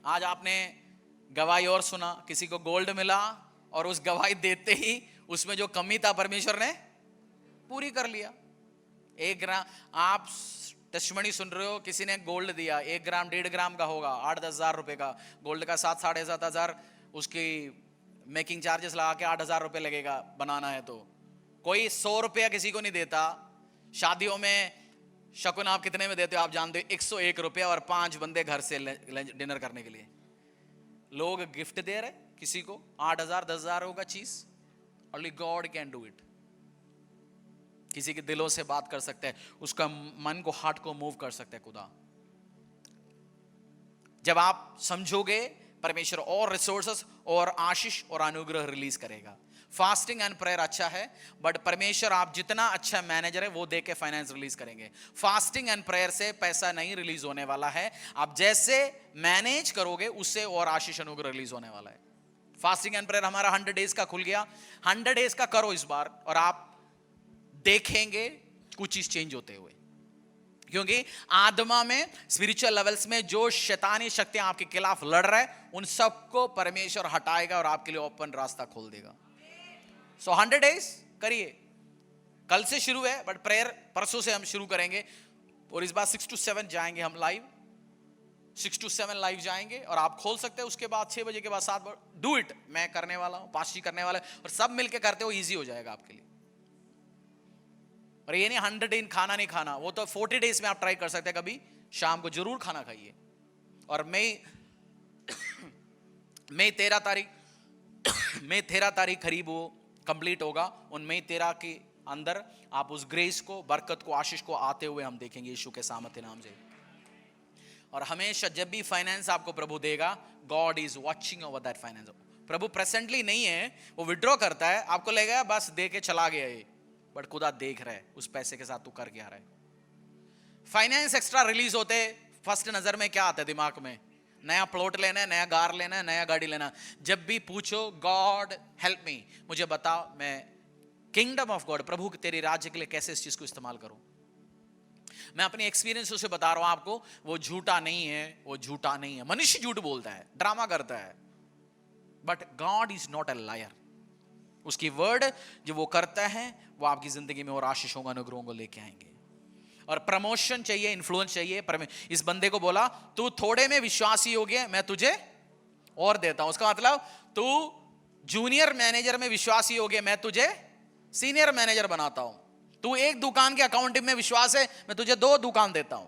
आज आपने गवाही और सुना, किसी को गोल्ड मिला, और उस गवाही देते ही उसमें जो कमी था परमेश्वर ने पूरी कर लिया। 1 ग्राम, आप टेस्टिमनी सुन रहे हो, किसी ने गोल्ड दिया, 1 ग्राम 1.5 ग्राम का होगा, 8-10 हजार रुपए का। गोल्ड का 7-7.5 हजार, उसकी मेकिंग चार्जेस लगा के 8,000 रुपए लगेगा बनाना है। तो कोई 100 रुपया किसी को नहीं देता। शादियों में शकुन आप कितने में देते हो? आप जानते हो 101 रुपया, और 5 बंदे घर से डिनर करने के लिए। लोग गिफ्ट दे रहे किसी को 8,000 10,000 होगा चीज। Only God can do it. किसी के दिलों से बात कर सकते हैं, उसका मन को, हार्ट को मूव कर सकते हैं खुदा। जब आप समझोगे, परमेश्वर और रिसोर्सेस और आशीष और अनुग्रह रिलीज करेगा। फास्टिंग एंड प्रेयर अच्छा है, बट परमेश्वर आप जितना अच्छा मैनेजर है वो दे के फाइनेंस रिलीज करेंगे। फास्टिंग एंड प्रेयर से पैसा नहीं रिलीज होने वाला है, आप जैसे मैनेज करोगे उससे और आशीष अनुग्रह रिलीज होने वाला है। फास्टिंग एंड प्रेयर हमारा 100 डेज का खुल गया, 100 डेज का करो इस बार, और आप देखेंगे कुछ चीज चेंज होते हुए। क्योंकि आत्मा में, स्पिरिचुअल लेवल्स में जो शैतानी शक्तियां आपके खिलाफ लड़ रहे हैं, उन सबको परमेश्वर हटाएगा और आपके लिए ओपन रास्ता खोल देगा। सो 100 डेज करिए। कल से शुरू है, बट प्रेयर परसों से हम शुरू करेंगे, और इस बार 6 to 7 जाएंगे हम लाइव। 6 to 7 लाइव जाएंगे और आप खोल सकते हैं, उसके बाद 6 बजे के बाद 7 बजे डू इट। मैं करने वाला हूं, पास्टर जी करने वाला है, और सब मिलके करते हो, इजी हो जाएगा आपके लिए। और ये नहीं 100 दिन खाना नहीं खाना, वो तो 40 डेज में आप ट्राई कर सकते हैं, कभी शाम को जरूर खाना खाइए। और मई 13 तारीख करीब वो कंप्लीट होगा। उन मई 13 के अंदर आप उस ग्रेस को, बरकत को, आशीष को आते हुए हम देखेंगे यीशु के सामर्थ्य नाम से। और हमेशा जब भी फाइनेंस आपको प्रभु देगा, God is watching over that finance. Prabhu presently नहीं है, वो विड्रॉ करता है, आपको लगेगा बस दे के चला गया ये, बट खुदा देख रहा है उस पैसे के साथ तू कर क्या रहा है। फाइनेंस एक्स्ट्रा रिलीज होते फर्स्ट नजर में क्या आता है दिमाग में? नया प्लॉट लेना है, नया कार लेना है, नया गाड़ी लेना। जब भी पूछो गॉड हेल्प मी, मुझे बताओ मैं किंगडम ऑफ गॉड, प्रभु तेरे राज्य के लिए कैसे इस चीज को इस्तेमाल करूं। मैं अपने एक्सपीरियंस से बता रहा हूं आपको, वो झूठा नहीं है, वो झूठा नहीं है। मनुष्य झूठ बोलता है, ड्रामा करता है, but God is not a liar. उसकी वर्ड जो वो करता है, वो आपकी जिंदगी में और आशीषों को, अनुग्रहों को लेके आएंगे। और प्रमोशन चाहिए, इन्फ्लुएंस चाहिए। इस बंदे को बोला तू थोड़े में विश्वासी हो गया, मैं तुझे और देता हूं। उसका मतलब तू जूनियर मैनेजर में विश्वासी हो गया, मैं तुझे सीनियर मैनेजर बनाता हूं। तू एक दुकान के अकाउंटिंग में विश्वास है, मैं तुझे 2 दुकान देता हूं।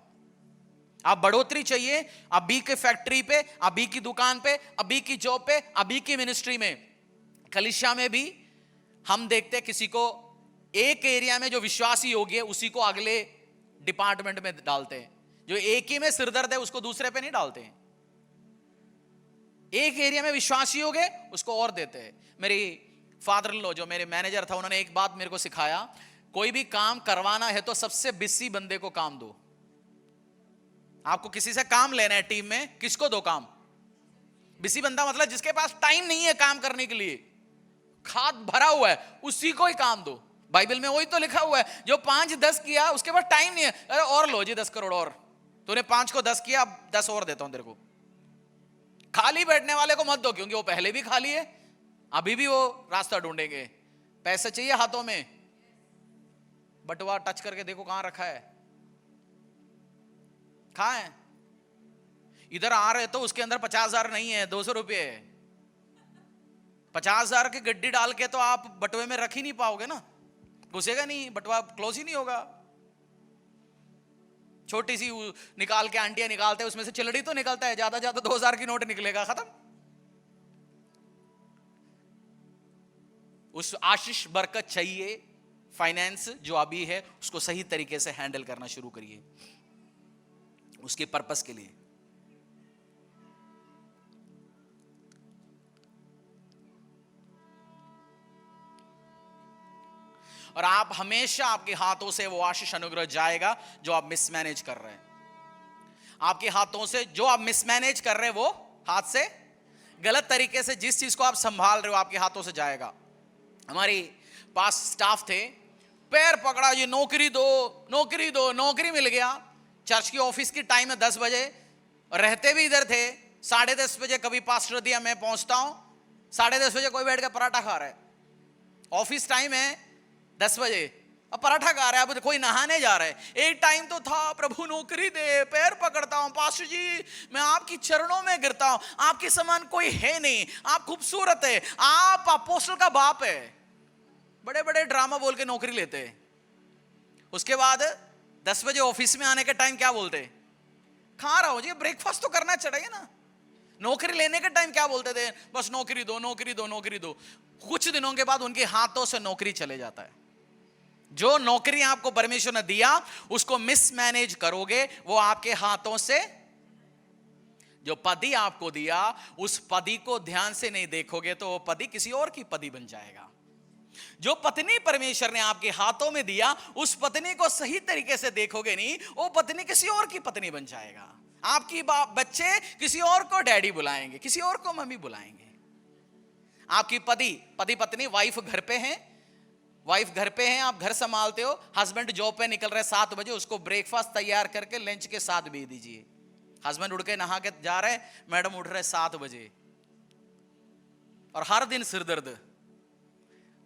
आप बढ़ोतरी चाहिए, आप बी के फैक्ट्री पे, आप बी की दुकान पे, आप बी की जॉब पे, आप बी की मिनिस्ट्री में। कलीसिया में भी हम देखते हैं किसी को एक एरिया में जो विश्वासी हो गया, उसी को अगले डिपार्टमेंट में डालते हैं। जो एक ही में सिरदर्द है, उसको दूसरे पे नहीं डालते हैं। एक एरिया में विश्वासी हो गए, उसको और देते हैं। मेरी फादर इन लॉ जो मेरे मैनेजर था, उन्होंने एक बात मेरे को सिखाया, कोई भी काम करवाना है तो सबसे बिजी बंदे को काम दो। आपको किसी से काम लेना है टीम में, किसको दो काम? बिजी बंदा मतलब जिसके पास टाइम नहीं है काम करने के लिए, खाद भरा हुआ है, उसी को ही काम दो। बाइबल में वही तो लिखा हुआ है, जो 5-10 किया उसके पास टाइम नहीं है, अरे और लो जी 10 करोड़ और, तूने 5 को 10 किया, 10 और देता हूं तेरे को। खाली बैठने वाले को मत दो, क्योंकि वो पहले भी खाली है, अभी भी वो रास्ता ढूंढेंगे। पैसे चाहिए हाथों में, बटुआ टच करके देखो कहां रखा है, कहां है? इधर आ रहे तो उसके अंदर 50,000 नहीं है, 200 रुपये है। 50,000 की गड्डी डाल के तो आप बटुए में रख ही नहीं पाओगे ना, घुसेगा नहीं, बटुआ क्लोज ही नहीं होगा। छोटी सी निकाल के आंटियां निकालते हैं, उसमें से चिलड़ी तो निकलता है, ज्यादा ज्यादा 2,000 की नोट निकलेगा, खत्म। उस आशीष बरकत चाहिए, फाइनेंस जो अभी है उसको सही तरीके से हैंडल करना शुरू करिए उसके पर्पस के लिए। और आप हमेशा, आपके हाथों से वो आशीष अनुग्रह जाएगा जो आप मिसमैनेज कर रहे हैं। आपके हाथों से जो आप मिसमैनेज कर रहे हैं, वो हाथ से गलत तरीके से जिस चीज को आप संभाल रहे हो, आपके हाथों से जाएगा। हमारी पास स्टाफ थे, पैर पकड़ा, ये नौकरी दो, नौकरी दो, नौकरी मिल गया। चर्च की ऑफिस की टाइम है 10 बजे, और रहते भी इधर थे। 10:30 बजे कभी पास्टर दिया, मैं पहुंचता हूं 10:30 बजे, कोई बैठ के पराठा खा रहा है। ऑफिस टाइम है 10 बजे, अब पराठा खा रहा है, अब कोई नहाने जा रहा है। एक टाइम तो था, प्रभु नौकरी दे, पैर पकड़ता हूं, पास्टर जी मैं आपकी चरणों में गिरता हूं, आपके समान कोई है नहीं, आप खूबसूरत है, आप अपोस्टल का बाप है। बड़े बड़े ड्रामा बोल के नौकरी लेते हैं। उसके बाद 10 बजे ऑफिस में आने के टाइम क्या बोलते? खा रहा हूं जी, ब्रेकफास्ट तो करना चाहिए ना। नौकरी लेने के टाइम क्या बोलते थे? बस नौकरी दो, नौकरी दो, नौकरी दो। कुछ दिनों के बाद उनके हाथों से नौकरी चले जाता है। जो नौकरी आपको परमेश्वर ने दिया, उसको मिसमैनेज करोगे, वो आपके हाथों से, जो पदी आपको दिया, उस पदी को ध्यान से नहीं देखोगे तो वो पदी किसी और की पदी बन जाएगा। जो पत्नी परमेश्वर ने आपके हाथों में दिया, उस पत्नी को सही तरीके से देखोगे नहीं, वो पत्नी किसी और की पत्नी बन जाएगा। आपकी बच्चे किसी और को डैडी बुलाएंगे, किसी और को मम्मी बुलाएंगे। आपकी पति पत्नी, वाइफ घर पे है, वाइफ घर पे है, आप घर संभालते हो, हस्बैंड जॉब पे निकल रहे 7 बजे, उसको ब्रेकफास्ट तैयार करके लंच के साथ भेज दीजिए। हस्बैंड उठ के नहा के जा रहे, मैडम उठ रहे 7 बजे, और हर दिन सिरदर्द।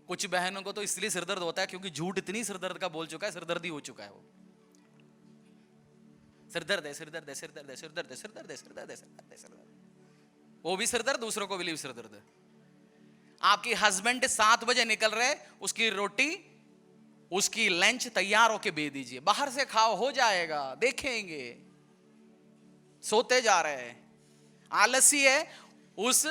कुछ बहनों को तो इसलिए सिरदर्द होता है क्योंकि झूठ इतनी सिरदर्द का बोल चुका है, सिरदर्दी हो चुका है वो। सिर दर्द है, सिर दर्द है, सिर दर्द है, सिर दर्द है, सिर दर्द है, सिर दर्द है, सिर दर्द है, सिर दर्द है। वो भी सिर दर्द, दूसरों को भी सिर दर्द है। आपकी हस्बैंड 7 बजे निकल रहे, उसकी रोटी, उसकी लंच तैयार होके भेज दीजिए, बाहर से खाओ, हो जाएगा, देखेंगे। सोते जा रहे हैं, आलसी है। उस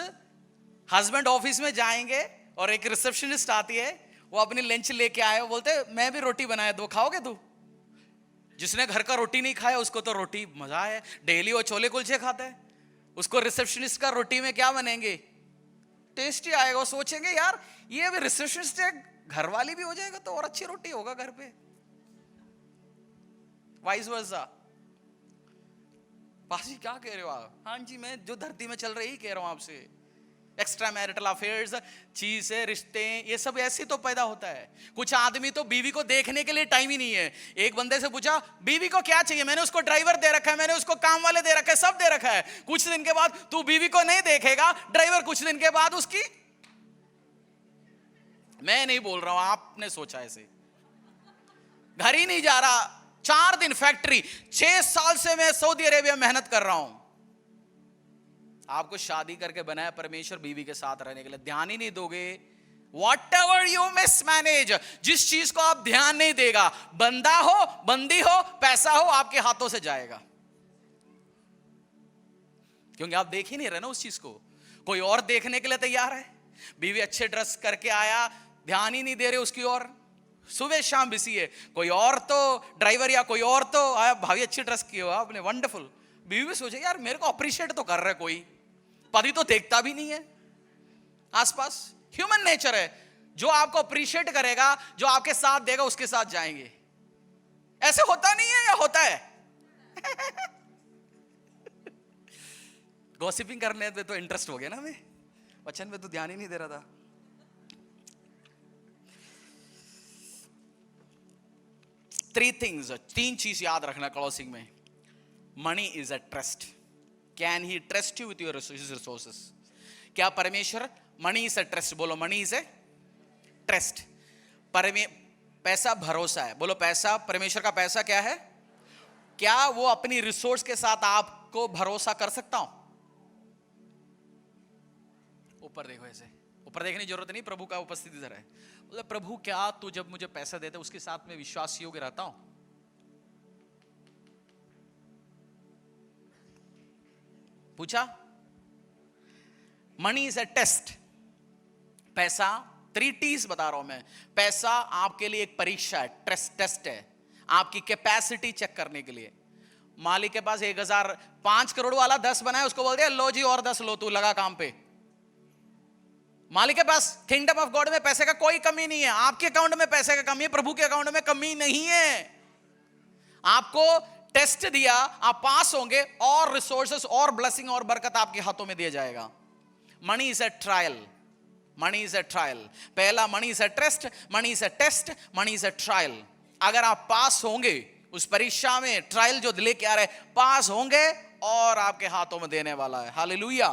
हस्बैंड ऑफिस में जाएंगे और एक रिसेप्शनिस्ट आती है, वो अपनी लंच लेके आए, वो बोलते मैं भी रोटी बनाया, दो खाओगे तू? जिसने घर का रोटी नहीं खाया उसको तो रोटी मजा है, डेली वो छोले कुलचे खाता है, उसको रिसेप्शनिस्ट का रोटी में क्या बनेंगे, टेस्टी आएगा। वो सोचेंगे यार ये अभी रिसेप्शनिस्ट है, घर वाली भी हो जाएगा तो और अच्छी रोटी होगा घर पे। Vice versa. पासी क्या कह रहे हो आप? हाँ जी, मैं जो धरती में चल रही कह रहा हूं आपसे। एक्स्ट्रा मैरिटल अफेयर्स, चीजें, रिश्ते, ये सब ऐसे तो पैदा होता है। कुछ आदमी तो बीवी को देखने के लिए टाइम ही नहीं है। एक बंदे से पूछा बीवी को क्या चाहिए, मैंने उसको ड्राइवर दे रखा है, मैंने उसको काम वाले दे रखा है, सब दे रखा है। कुछ दिन के बाद तू बीवी को नहीं देखेगा, ड्राइवर कुछ दिन के बाद उसकी। मैं नहीं बोल रहा हूं, आपने सोचा ऐसे। घर ही नहीं जा रहा, 4 दिन फैक्ट्री, 6 साल से मैं सऊदी अरेबिया मेहनत कर रहा हूं। आपको शादी करके बनाया परमेश्वर बीवी के साथ रहने के लिए, ध्यान ही नहीं दोगे। Whatever you mismanage, जिस चीज को आप ध्यान नहीं देगा, बंदा हो, बंदी हो, पैसा हो, आपके हाथों से जाएगा। क्योंकि आप देख ही नहीं रहे ना उस चीज को, कोई और देखने के लिए तैयार है। बीवी अच्छे ड्रेस करके आया, ध्यान ही नहीं दे रहे उसकी ओर, सुबह शाम बिजी है। कोई और तो ड्राइवर या कोई और तो आया, भाभी अच्छी ड्रेस की हो आपने, वंडरफुल। बीवी भी सोचे यार मेरे को अप्रिशिएट तो कर रहा है कोई, पति तो देखता भी नहीं है आसपास। ह्यूमन नेचर है, जो आपको अप्रिशिएट करेगा, जो आपके साथ देगा, उसके साथ जाएंगे। ऐसे होता नहीं है या होता है? गॉसिपिंग करने पे तो इंटरेस्ट हो गया ना, हमें वचन पे तो ध्यान ही नहीं दे रहा था। तीन चीज याद रखना क्लोजिंग में। Money is a trust. Can he trust you with your resources? क्या परमेश्वर मनी इज अ ट्रस्ट? बोलो मनी इज अ ट्रस्ट। पैसा भरोसा है। बोलो पैसा, परमेश्वर का पैसा क्या है? क्या वो अपनी रिसोर्स के साथ आपको भरोसा कर सकता हूं? ऊपर देखो, ऐसे ऊपर देखने की जरूरत नहीं, प्रभु का उपस्थिति इधर है। बोले प्रभु क्या तू जब मुझे पैसा देता उसके साथ में विश्वास योग्य रहता हूं? पूछा। Money is a test. पैसा 3 T's बता रहा हूं मैं। पैसा आपके लिए एक परीक्षा है, टेस्ट है, आपकी कैपेसिटी चेक करने के लिए। मालिक के पास 5 करोड़ वाला 10 बनाया, उसको बोल दिया लो जी और 10 लो, तू लगा काम पे। मालिक के पास किंगडम ऑफ गॉड में पैसे का कोई कमी नहीं है। आपके अकाउंट में पैसे का कमी है, प्रभु के अकाउंट में कमी नहीं है। आपको टेस्ट दिया, आप पास होंगे, और रिसोर्सेस और ब्लेसिंग और बरकत आपके हाथों में दिया जाएगा। Money is a trial. Money is a trial. पहला money is a test, money is a test, money is a trial. अगर आप पास होंगे उस परीक्षा में, ट्रायल जो लेके आ रहे, पास होंगे और आपके हाथों में देने वाला है। हालेलुया।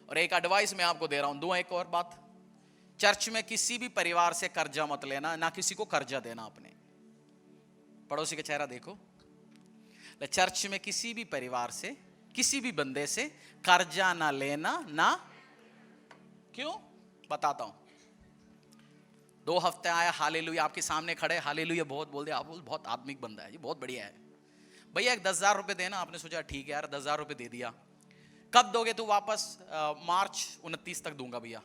और एक एडवाइस मैं आपको दे रहा हूं, दूं एक और बात। चर्च में किसी भी परिवार से कर्जा मत लेना, ना किसी को कर्जा देना। अपने पड़ोसी का चेहरा देखो। चर्च में किसी भी परिवार से, किसी भी बंदे से कर्जा ना लेना, ना। क्यों? बताता हूं। 2 हफ्ते आया, हालेलुया, आपके सामने खड़े, हालेलुया बहुत बोल दिया, आप बहुत आत्मिक बंदा है, ये बहुत बढ़िया है भैया, एक 10,000 रुपए देना। आपने सोचा ठीक है यार 10,000 रुपए दे दिया। कब दोगे तू वापस? मार्च 29 तक दूंगा भैया।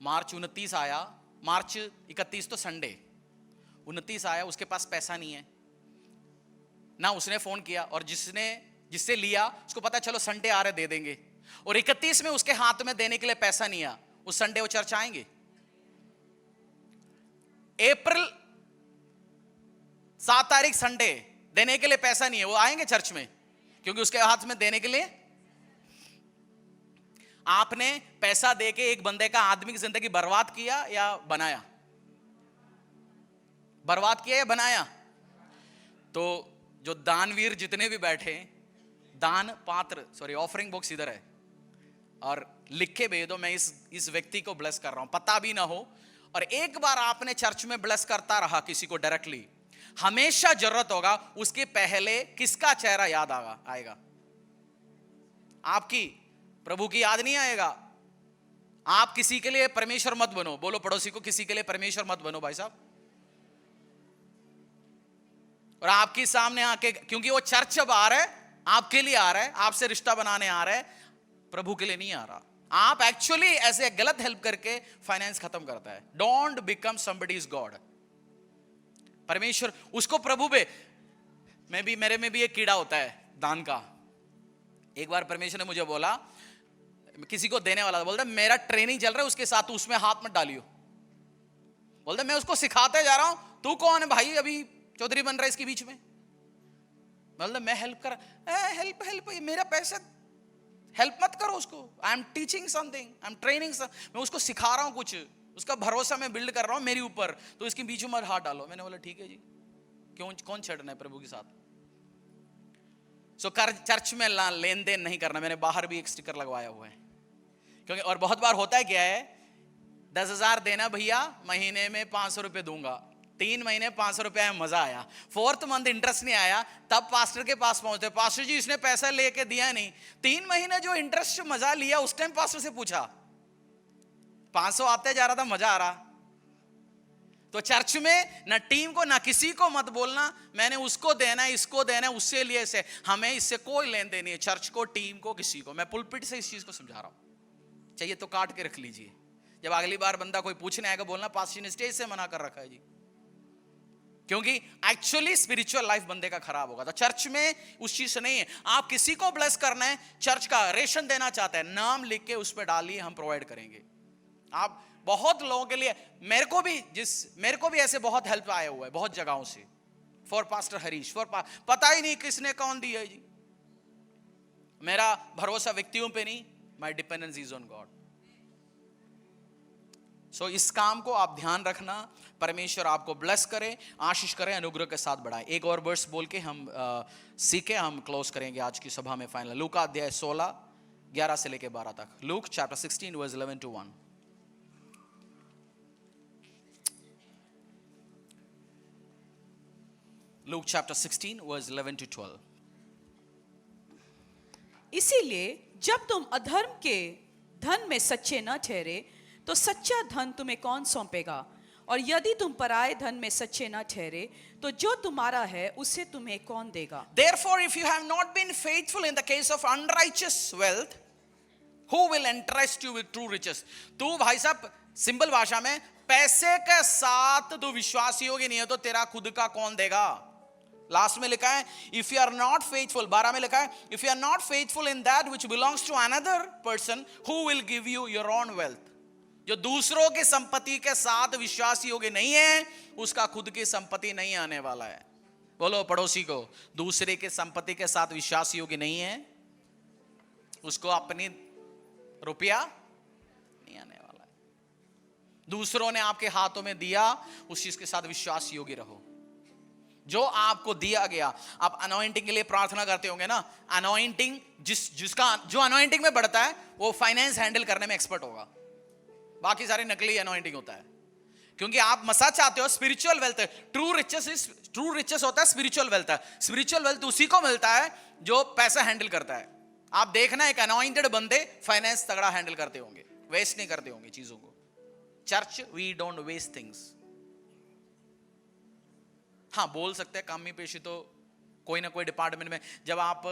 मार्च 29 आया, मार्च 31 तो संडे, 29 आया, उसके पास पैसा नहीं है ना। उसने फोन किया, और जिससे लिया उसको पता चलो संडे आ रहे दे देंगे, और 31 में उसके हाथ में देने के लिए पैसा नहीं आया। उस संडे वो चर्च आएंगे? अप्रैल 7 तारीख संडे, देने के लिए पैसा नहीं है, वो आएंगे चर्च में? क्योंकि उसके हाथ में देने के लिए। आपने पैसा देके एक बंदे का आदमी की जिंदगी बर्बाद किया या बनाया? बर्बाद किया या बनाया? तो जो दानवीर जितने भी बैठे, दान पात्र, सॉरी ऑफरिंग बॉक्स इधर है, और लिख के भेज दो, मैं इस व्यक्ति को ब्लेस कर रहा हूं, पता भी ना हो। और एक बार आपने चर्च में ब्लेस करता रहा किसी को डायरेक्टली, हमेशा जरूरत होगा, उसके पहले किसका चेहरा याद आएगा? आपकी, प्रभु की याद नहीं आएगा। आप किसी के लिए परमेश्वर मत बनो। बोलो पड़ोसी को, किसी के लिए परमेश्वर मत बनो भाई साहब। और आपके सामने आके, क्योंकि वो चर्च अब आ रहा है, आपके लिए आ रहा है, आपसे रिश्ता बनाने आ रहा है, प्रभु के लिए नहीं आ रहा। आप एक्चुअली ऐसे गलत हेल्प करके फाइनेंस खत्म करता है। Don't become somebody's God. परमेश्वर उसको प्रभु पे, मेरे में भी एक कीड़ा होता है दान का। एक बार परमेश्वर ने मुझे बोला, किसी को देने वाला था, बोलता मेरा ट्रेनिंग चल रहा है, उसके साथ उसमें हाथ मत डालियो। बोलता मैं उसको सिखाते जा रहा हूं, तू कौन है भाई, अभी चौधरी बन रहा है इसके बीच में। बोलता मैं हेल्प कर, हेल्प मेरा पैसा, हेल्प मत करो उसको। I am teaching something, I am training, मैं उसको सिखा रहा हूं कुछ, उसका भरोसा मैं बिल्ड कर रहा हूं मेरे ऊपर, तो इसके बीच में हाथ डालो। मैंने बोला ठीक है जी, कौन छड़ना है प्रभु के साथ। सो चर्च में लेन देन नहीं करना। मैंने बाहर भी एक स्टिकर लगवाया हुआ है, क्योंकि और बहुत बार होता है क्या है, 10,000 देना भैया, महीने में 500 रुपए दूंगा। 3 महीने 500 रुपए आया, मजा आया। 4th मंथ इंटरेस्ट नहीं आया, तब पास्टर के पास पहुंचते, पास्टर जी इसने पैसा लेके दिया नहीं। 3 महीने जो इंटरेस्ट मजा लिया, उस टाइम पास्टर से पूछा, 500 आते जा रहा था, मजा आ रहा। तो चर्च में ना टीम को ना किसी को मत बोलना मैंने उसको देना है, इसको देना है, उससे लिए से, हमें इससे कोई लेन देन नहीं है। चर्च को, टीम को, किसी को। मैं पुलपिट से इस चीज को समझा रहा हूं, चाहिए तो काट के रख लीजिए। जब अगली बार बंदा कोई पूछने आएगा, बोलना पास्टर ने स्टेज से मना कर रखा है जी, क्योंकि एक्चुअली स्पिरिचुअल लाइफ बंदे का खराब होगा। तो चर्च में उस चीज से नहीं है। आप किसी को ब्लेस करना है, चर्च का रेशन देना चाहते हैं, नाम लिख के उस पर डालिए, हम प्रोवाइड करेंगे। आप बहुत लोगों के लिए, मेरे को भी ऐसे बहुत हेल्प आया हुआ है बहुत जगहों से, फॉर पास्टर हरीश, पता ही नहीं किसने कौन दिया है जी। मेरा भरोसा व्यक्तियों पे नहीं, माई डिपेंडेंस इज ऑन गॉड। सो इस काम को आप ध्यान रखना। परमेश्वर आपको ब्लेस करे, आशीष करे, अनुग्रह के साथ बढ़ाए। एक और वर्स बोल के हम सीखे, हम क्लोज करेंगे आज की सभा में फाइनल। लूका अध्याय 16 11 से लेके 12 तक। Luke chapter 16 verse 11 to 1। Luke chapter 16 verse 11 to 12। इसीलिए जब तुम अधर्म के धन में सच्चे न ठहरे तो सच्चा धन तुम्हें कौन सौंपेगा? और यदि तुम पराये धन में सच्चे न ठहरे तो जो तुम्हारा है उसे तुम्हें कौन देगा? Therefore if you have not been faithful in the case of unrighteous wealth, who will entrust you with true riches? तू भाई साहब सिंपल भाषा में, पैसे के साथ तू विश्वासी होगी नहीं है तो तेरा खुद का कौन देगा? लास्ट में लिखा है if you are not faithful, 12 में लिखा है if you are not faithful in that which belongs to another person, who will give you your own wealth? जो दूसरों की संपत्ति के साथ विश्वासी योग्य नहीं है, उसका खुद की संपत्ति नहीं आने वाला है। बोलो पड़ोसी को, दूसरे के संपत्ति के साथ विश्वासी योग्य नहीं है, उसको अपनी रुपया नहीं आने वाला है। दूसरों ने आपके हाथों में दिया, उस चीज के साथ विश्वास योग्य रहो। जो आपको दिया गया, आप अनॉइंटिंग के लिए प्रार्थना करते होंगे ना, अनॉइंटिंग जिसका जो अनॉइंटिंग में बढ़ता है वो फाइनेंस हैंडल करने में एक्सपर्ट होगा। बाकी सारी नकली अनॉइंटिंग होता है, क्योंकि आप मसा चाहते हो स्पिरिचुअल वेल्थ। ट्रू रिचेस होता है स्पिरिचुअल वेल्थ। स्पिरिचुअल वेल्थ उसी को मिलता है जो पैसा हैंडल करता है। आप देखना एक अनॉइंटेड बंदे फाइनेंस तगड़ा हैंडल करते होंगे, वेस्ट नहीं करते होंगे चीजों को। Church we don't waste things. हाँ बोल सकते हैं कमी पेशी तो कोई ना कोई डिपार्टमेंट में जब आप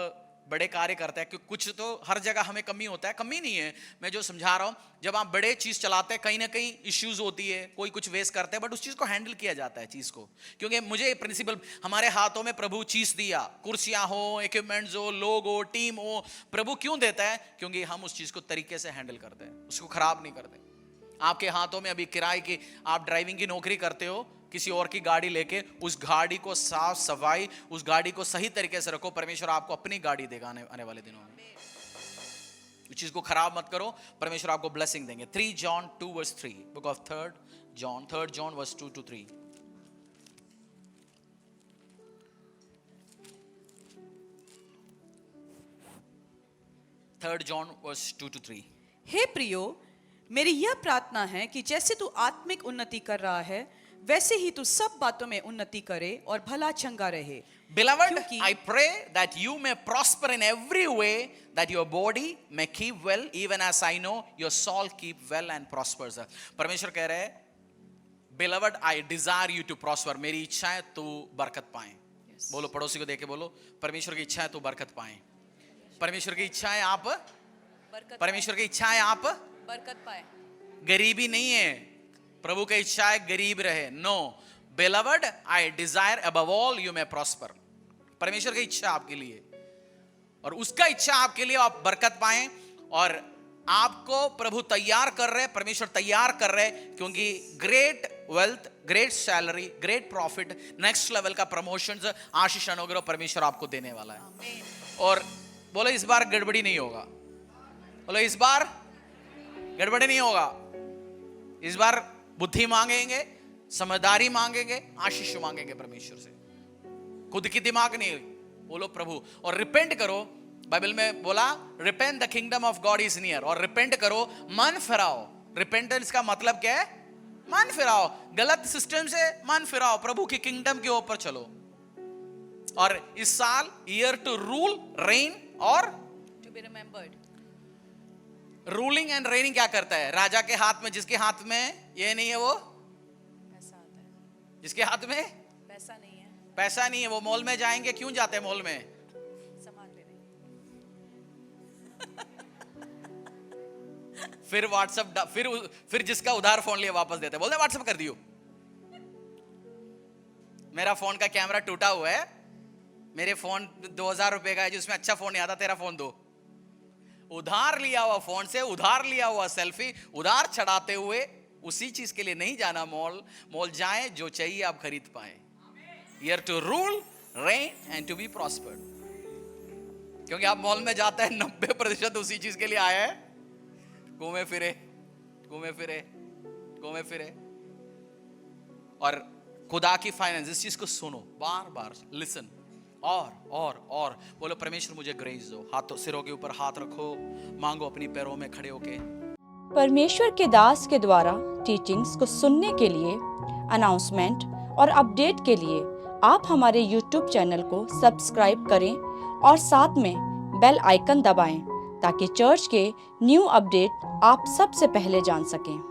बड़े कार्य करते हैं, क्योंकि कुछ तो हर जगह हमें कमी होता है, कमी नहीं है, मैं जो समझा रहा हूं, जब आप बड़े चीज चलाते हैं कहीं ना कहीं इश्यूज होती है, कोई कुछ वेस्ट करते हैं, बट उस चीज को हैंडल किया जाता है चीज को। क्योंकि मुझे प्रिंसिपल, हमारे हाथों में प्रभु चीज दिया, कुर्सियां हो, इक्विपमेंट्स हो, लोग हो, टीम हो, प्रभु क्यों देता है? क्योंकि हम उस चीज को तरीके से हैंडल करते हैं, उसको खराब नहीं करते। आपके हाथों में अभी किराए की, आप ड्राइविंग की नौकरी करते हो, किसी और की गाड़ी लेके उस गाड़ी को साफ सफाई, उस गाड़ी को सही तरीके से रखो, परमेश्वर आपको अपनी गाड़ी देगा आने वाले दिनों में। उस चीज को खराब मत करो, परमेश्वर आपको ब्लेसिंग देंगे। 3 John 2 verse 3, book of 3 John verse 2 to 3। 3 John verse 2 to 3। हे प्रियो, मेरी यह प्रार्थना है कि जैसे तू आत्मिक उन्नति कर रहा है वैसे ही तू सब बातों में उन्नति करे और भला चंगा रहे। Beloved, क्योंकि- I pray that you may prosper in every way, that your body may keep well, even as I know your soul keep well and prospers. परमेश्वर कह रहे हैं, Beloved, I desire you to prosper. मेरी इच्छा है तू बरकत पाए। बोलो, पड़ोसी को देके बोलो, परमेश्वर की इच्छा है तू बरकत पाए। परमेश्वर की इच्छा है आप, परमेश्वर की इच्छा है आप बरकत पाए। गरीबी नहीं है, प्रभु की इच्छा है गरीब रहे। No, beloved, I desire above all you may prosper. परमेश्वर की इच्छा आपके लिए, और उसका इच्छा आपके लिए आप बरकत पाएं, और आपको प्रभु तैयार कर रहे, परमेश्वर तैयार कर रहे, क्योंकि great wealth, great salary, great profit, next level का प्रमोशन, आशीष अनुग्रह परमेश्वर आपको देने वाला है। और बोलो इस बार गड़बड़ी नहीं होगा। बोलो इस बार गड़बड़ी नहीं होगा। इस बार बुद्धि मांगेंगे, समझदारी मांगेंगे, आशीष मांगेंगे परमेश्वर से, खुद की दिमाग नहीं। बोलो प्रभु, और रिपेंट करो। बाइबल में बोला repent the kingdom of God is near, और रिपेंट करो, मन फिराओ। रिपेंटेंस का मतलब क्या है? मन फिराओ, गलत सिस्टम से मन फिराओ, प्रभु की किंगडम के ऊपर चलो। और इस साल ईयर टू रूल, रेन और to be remembered. Ruling and reigning क्या करता है? राजा के हाथ में, जिसके हाथ में ये नहीं है वो पैसा आता है, जिसके हाथ में पैसा नहीं है, पैसा नहीं है, वो मॉल में जाएंगे। क्यों जाते हैं मॉल में? सामान लेने। फिर व्हाट्सएप, फिर जिसका उधार फोन लिया वापस देते, बोलते व्हाट्सएप कर दियो। मेरा फोन का कैमरा टूटा हुआ है, मेरे फोन 2000 रुपए का है, जिसमें अच्छा फोन नहीं आता, तेरा फोन दो। उधार लिया हुआ फोन से, उधार लिया हुआ सेल्फी, उधार चढ़ाते हुए उसी चीज के लिए नहीं जाना मॉल। मॉल जाएं, जो चाहिए आप खरीद पाए। Year to rule, reign and to be prospered. क्योंकि आप मॉल में जाता है 90% उसी चीज के लिए आया है, घूमे फिरे घूमे फिरे घूमे फिरे। और खुदा की फाइनेंस, इस चीज को सुनो, बार बार लिसन, और बोलो परमेश्वर मुझे ग्रेस दो। हाथों, सिरों के ऊपर हाथ रखो, मांगो अपनी पैरों में खड़े होके। परमेश्वर के दास के द्वारा टीचिंग्स को सुनने के लिए, अनाउंसमेंट और अपडेट के लिए आप हमारे YouTube चैनल को सब्सक्राइब करें और साथ में बेल आइकन दबाएं, ताकि चर्च के न्यू अपडेट आप सबसे पहले जान सकें।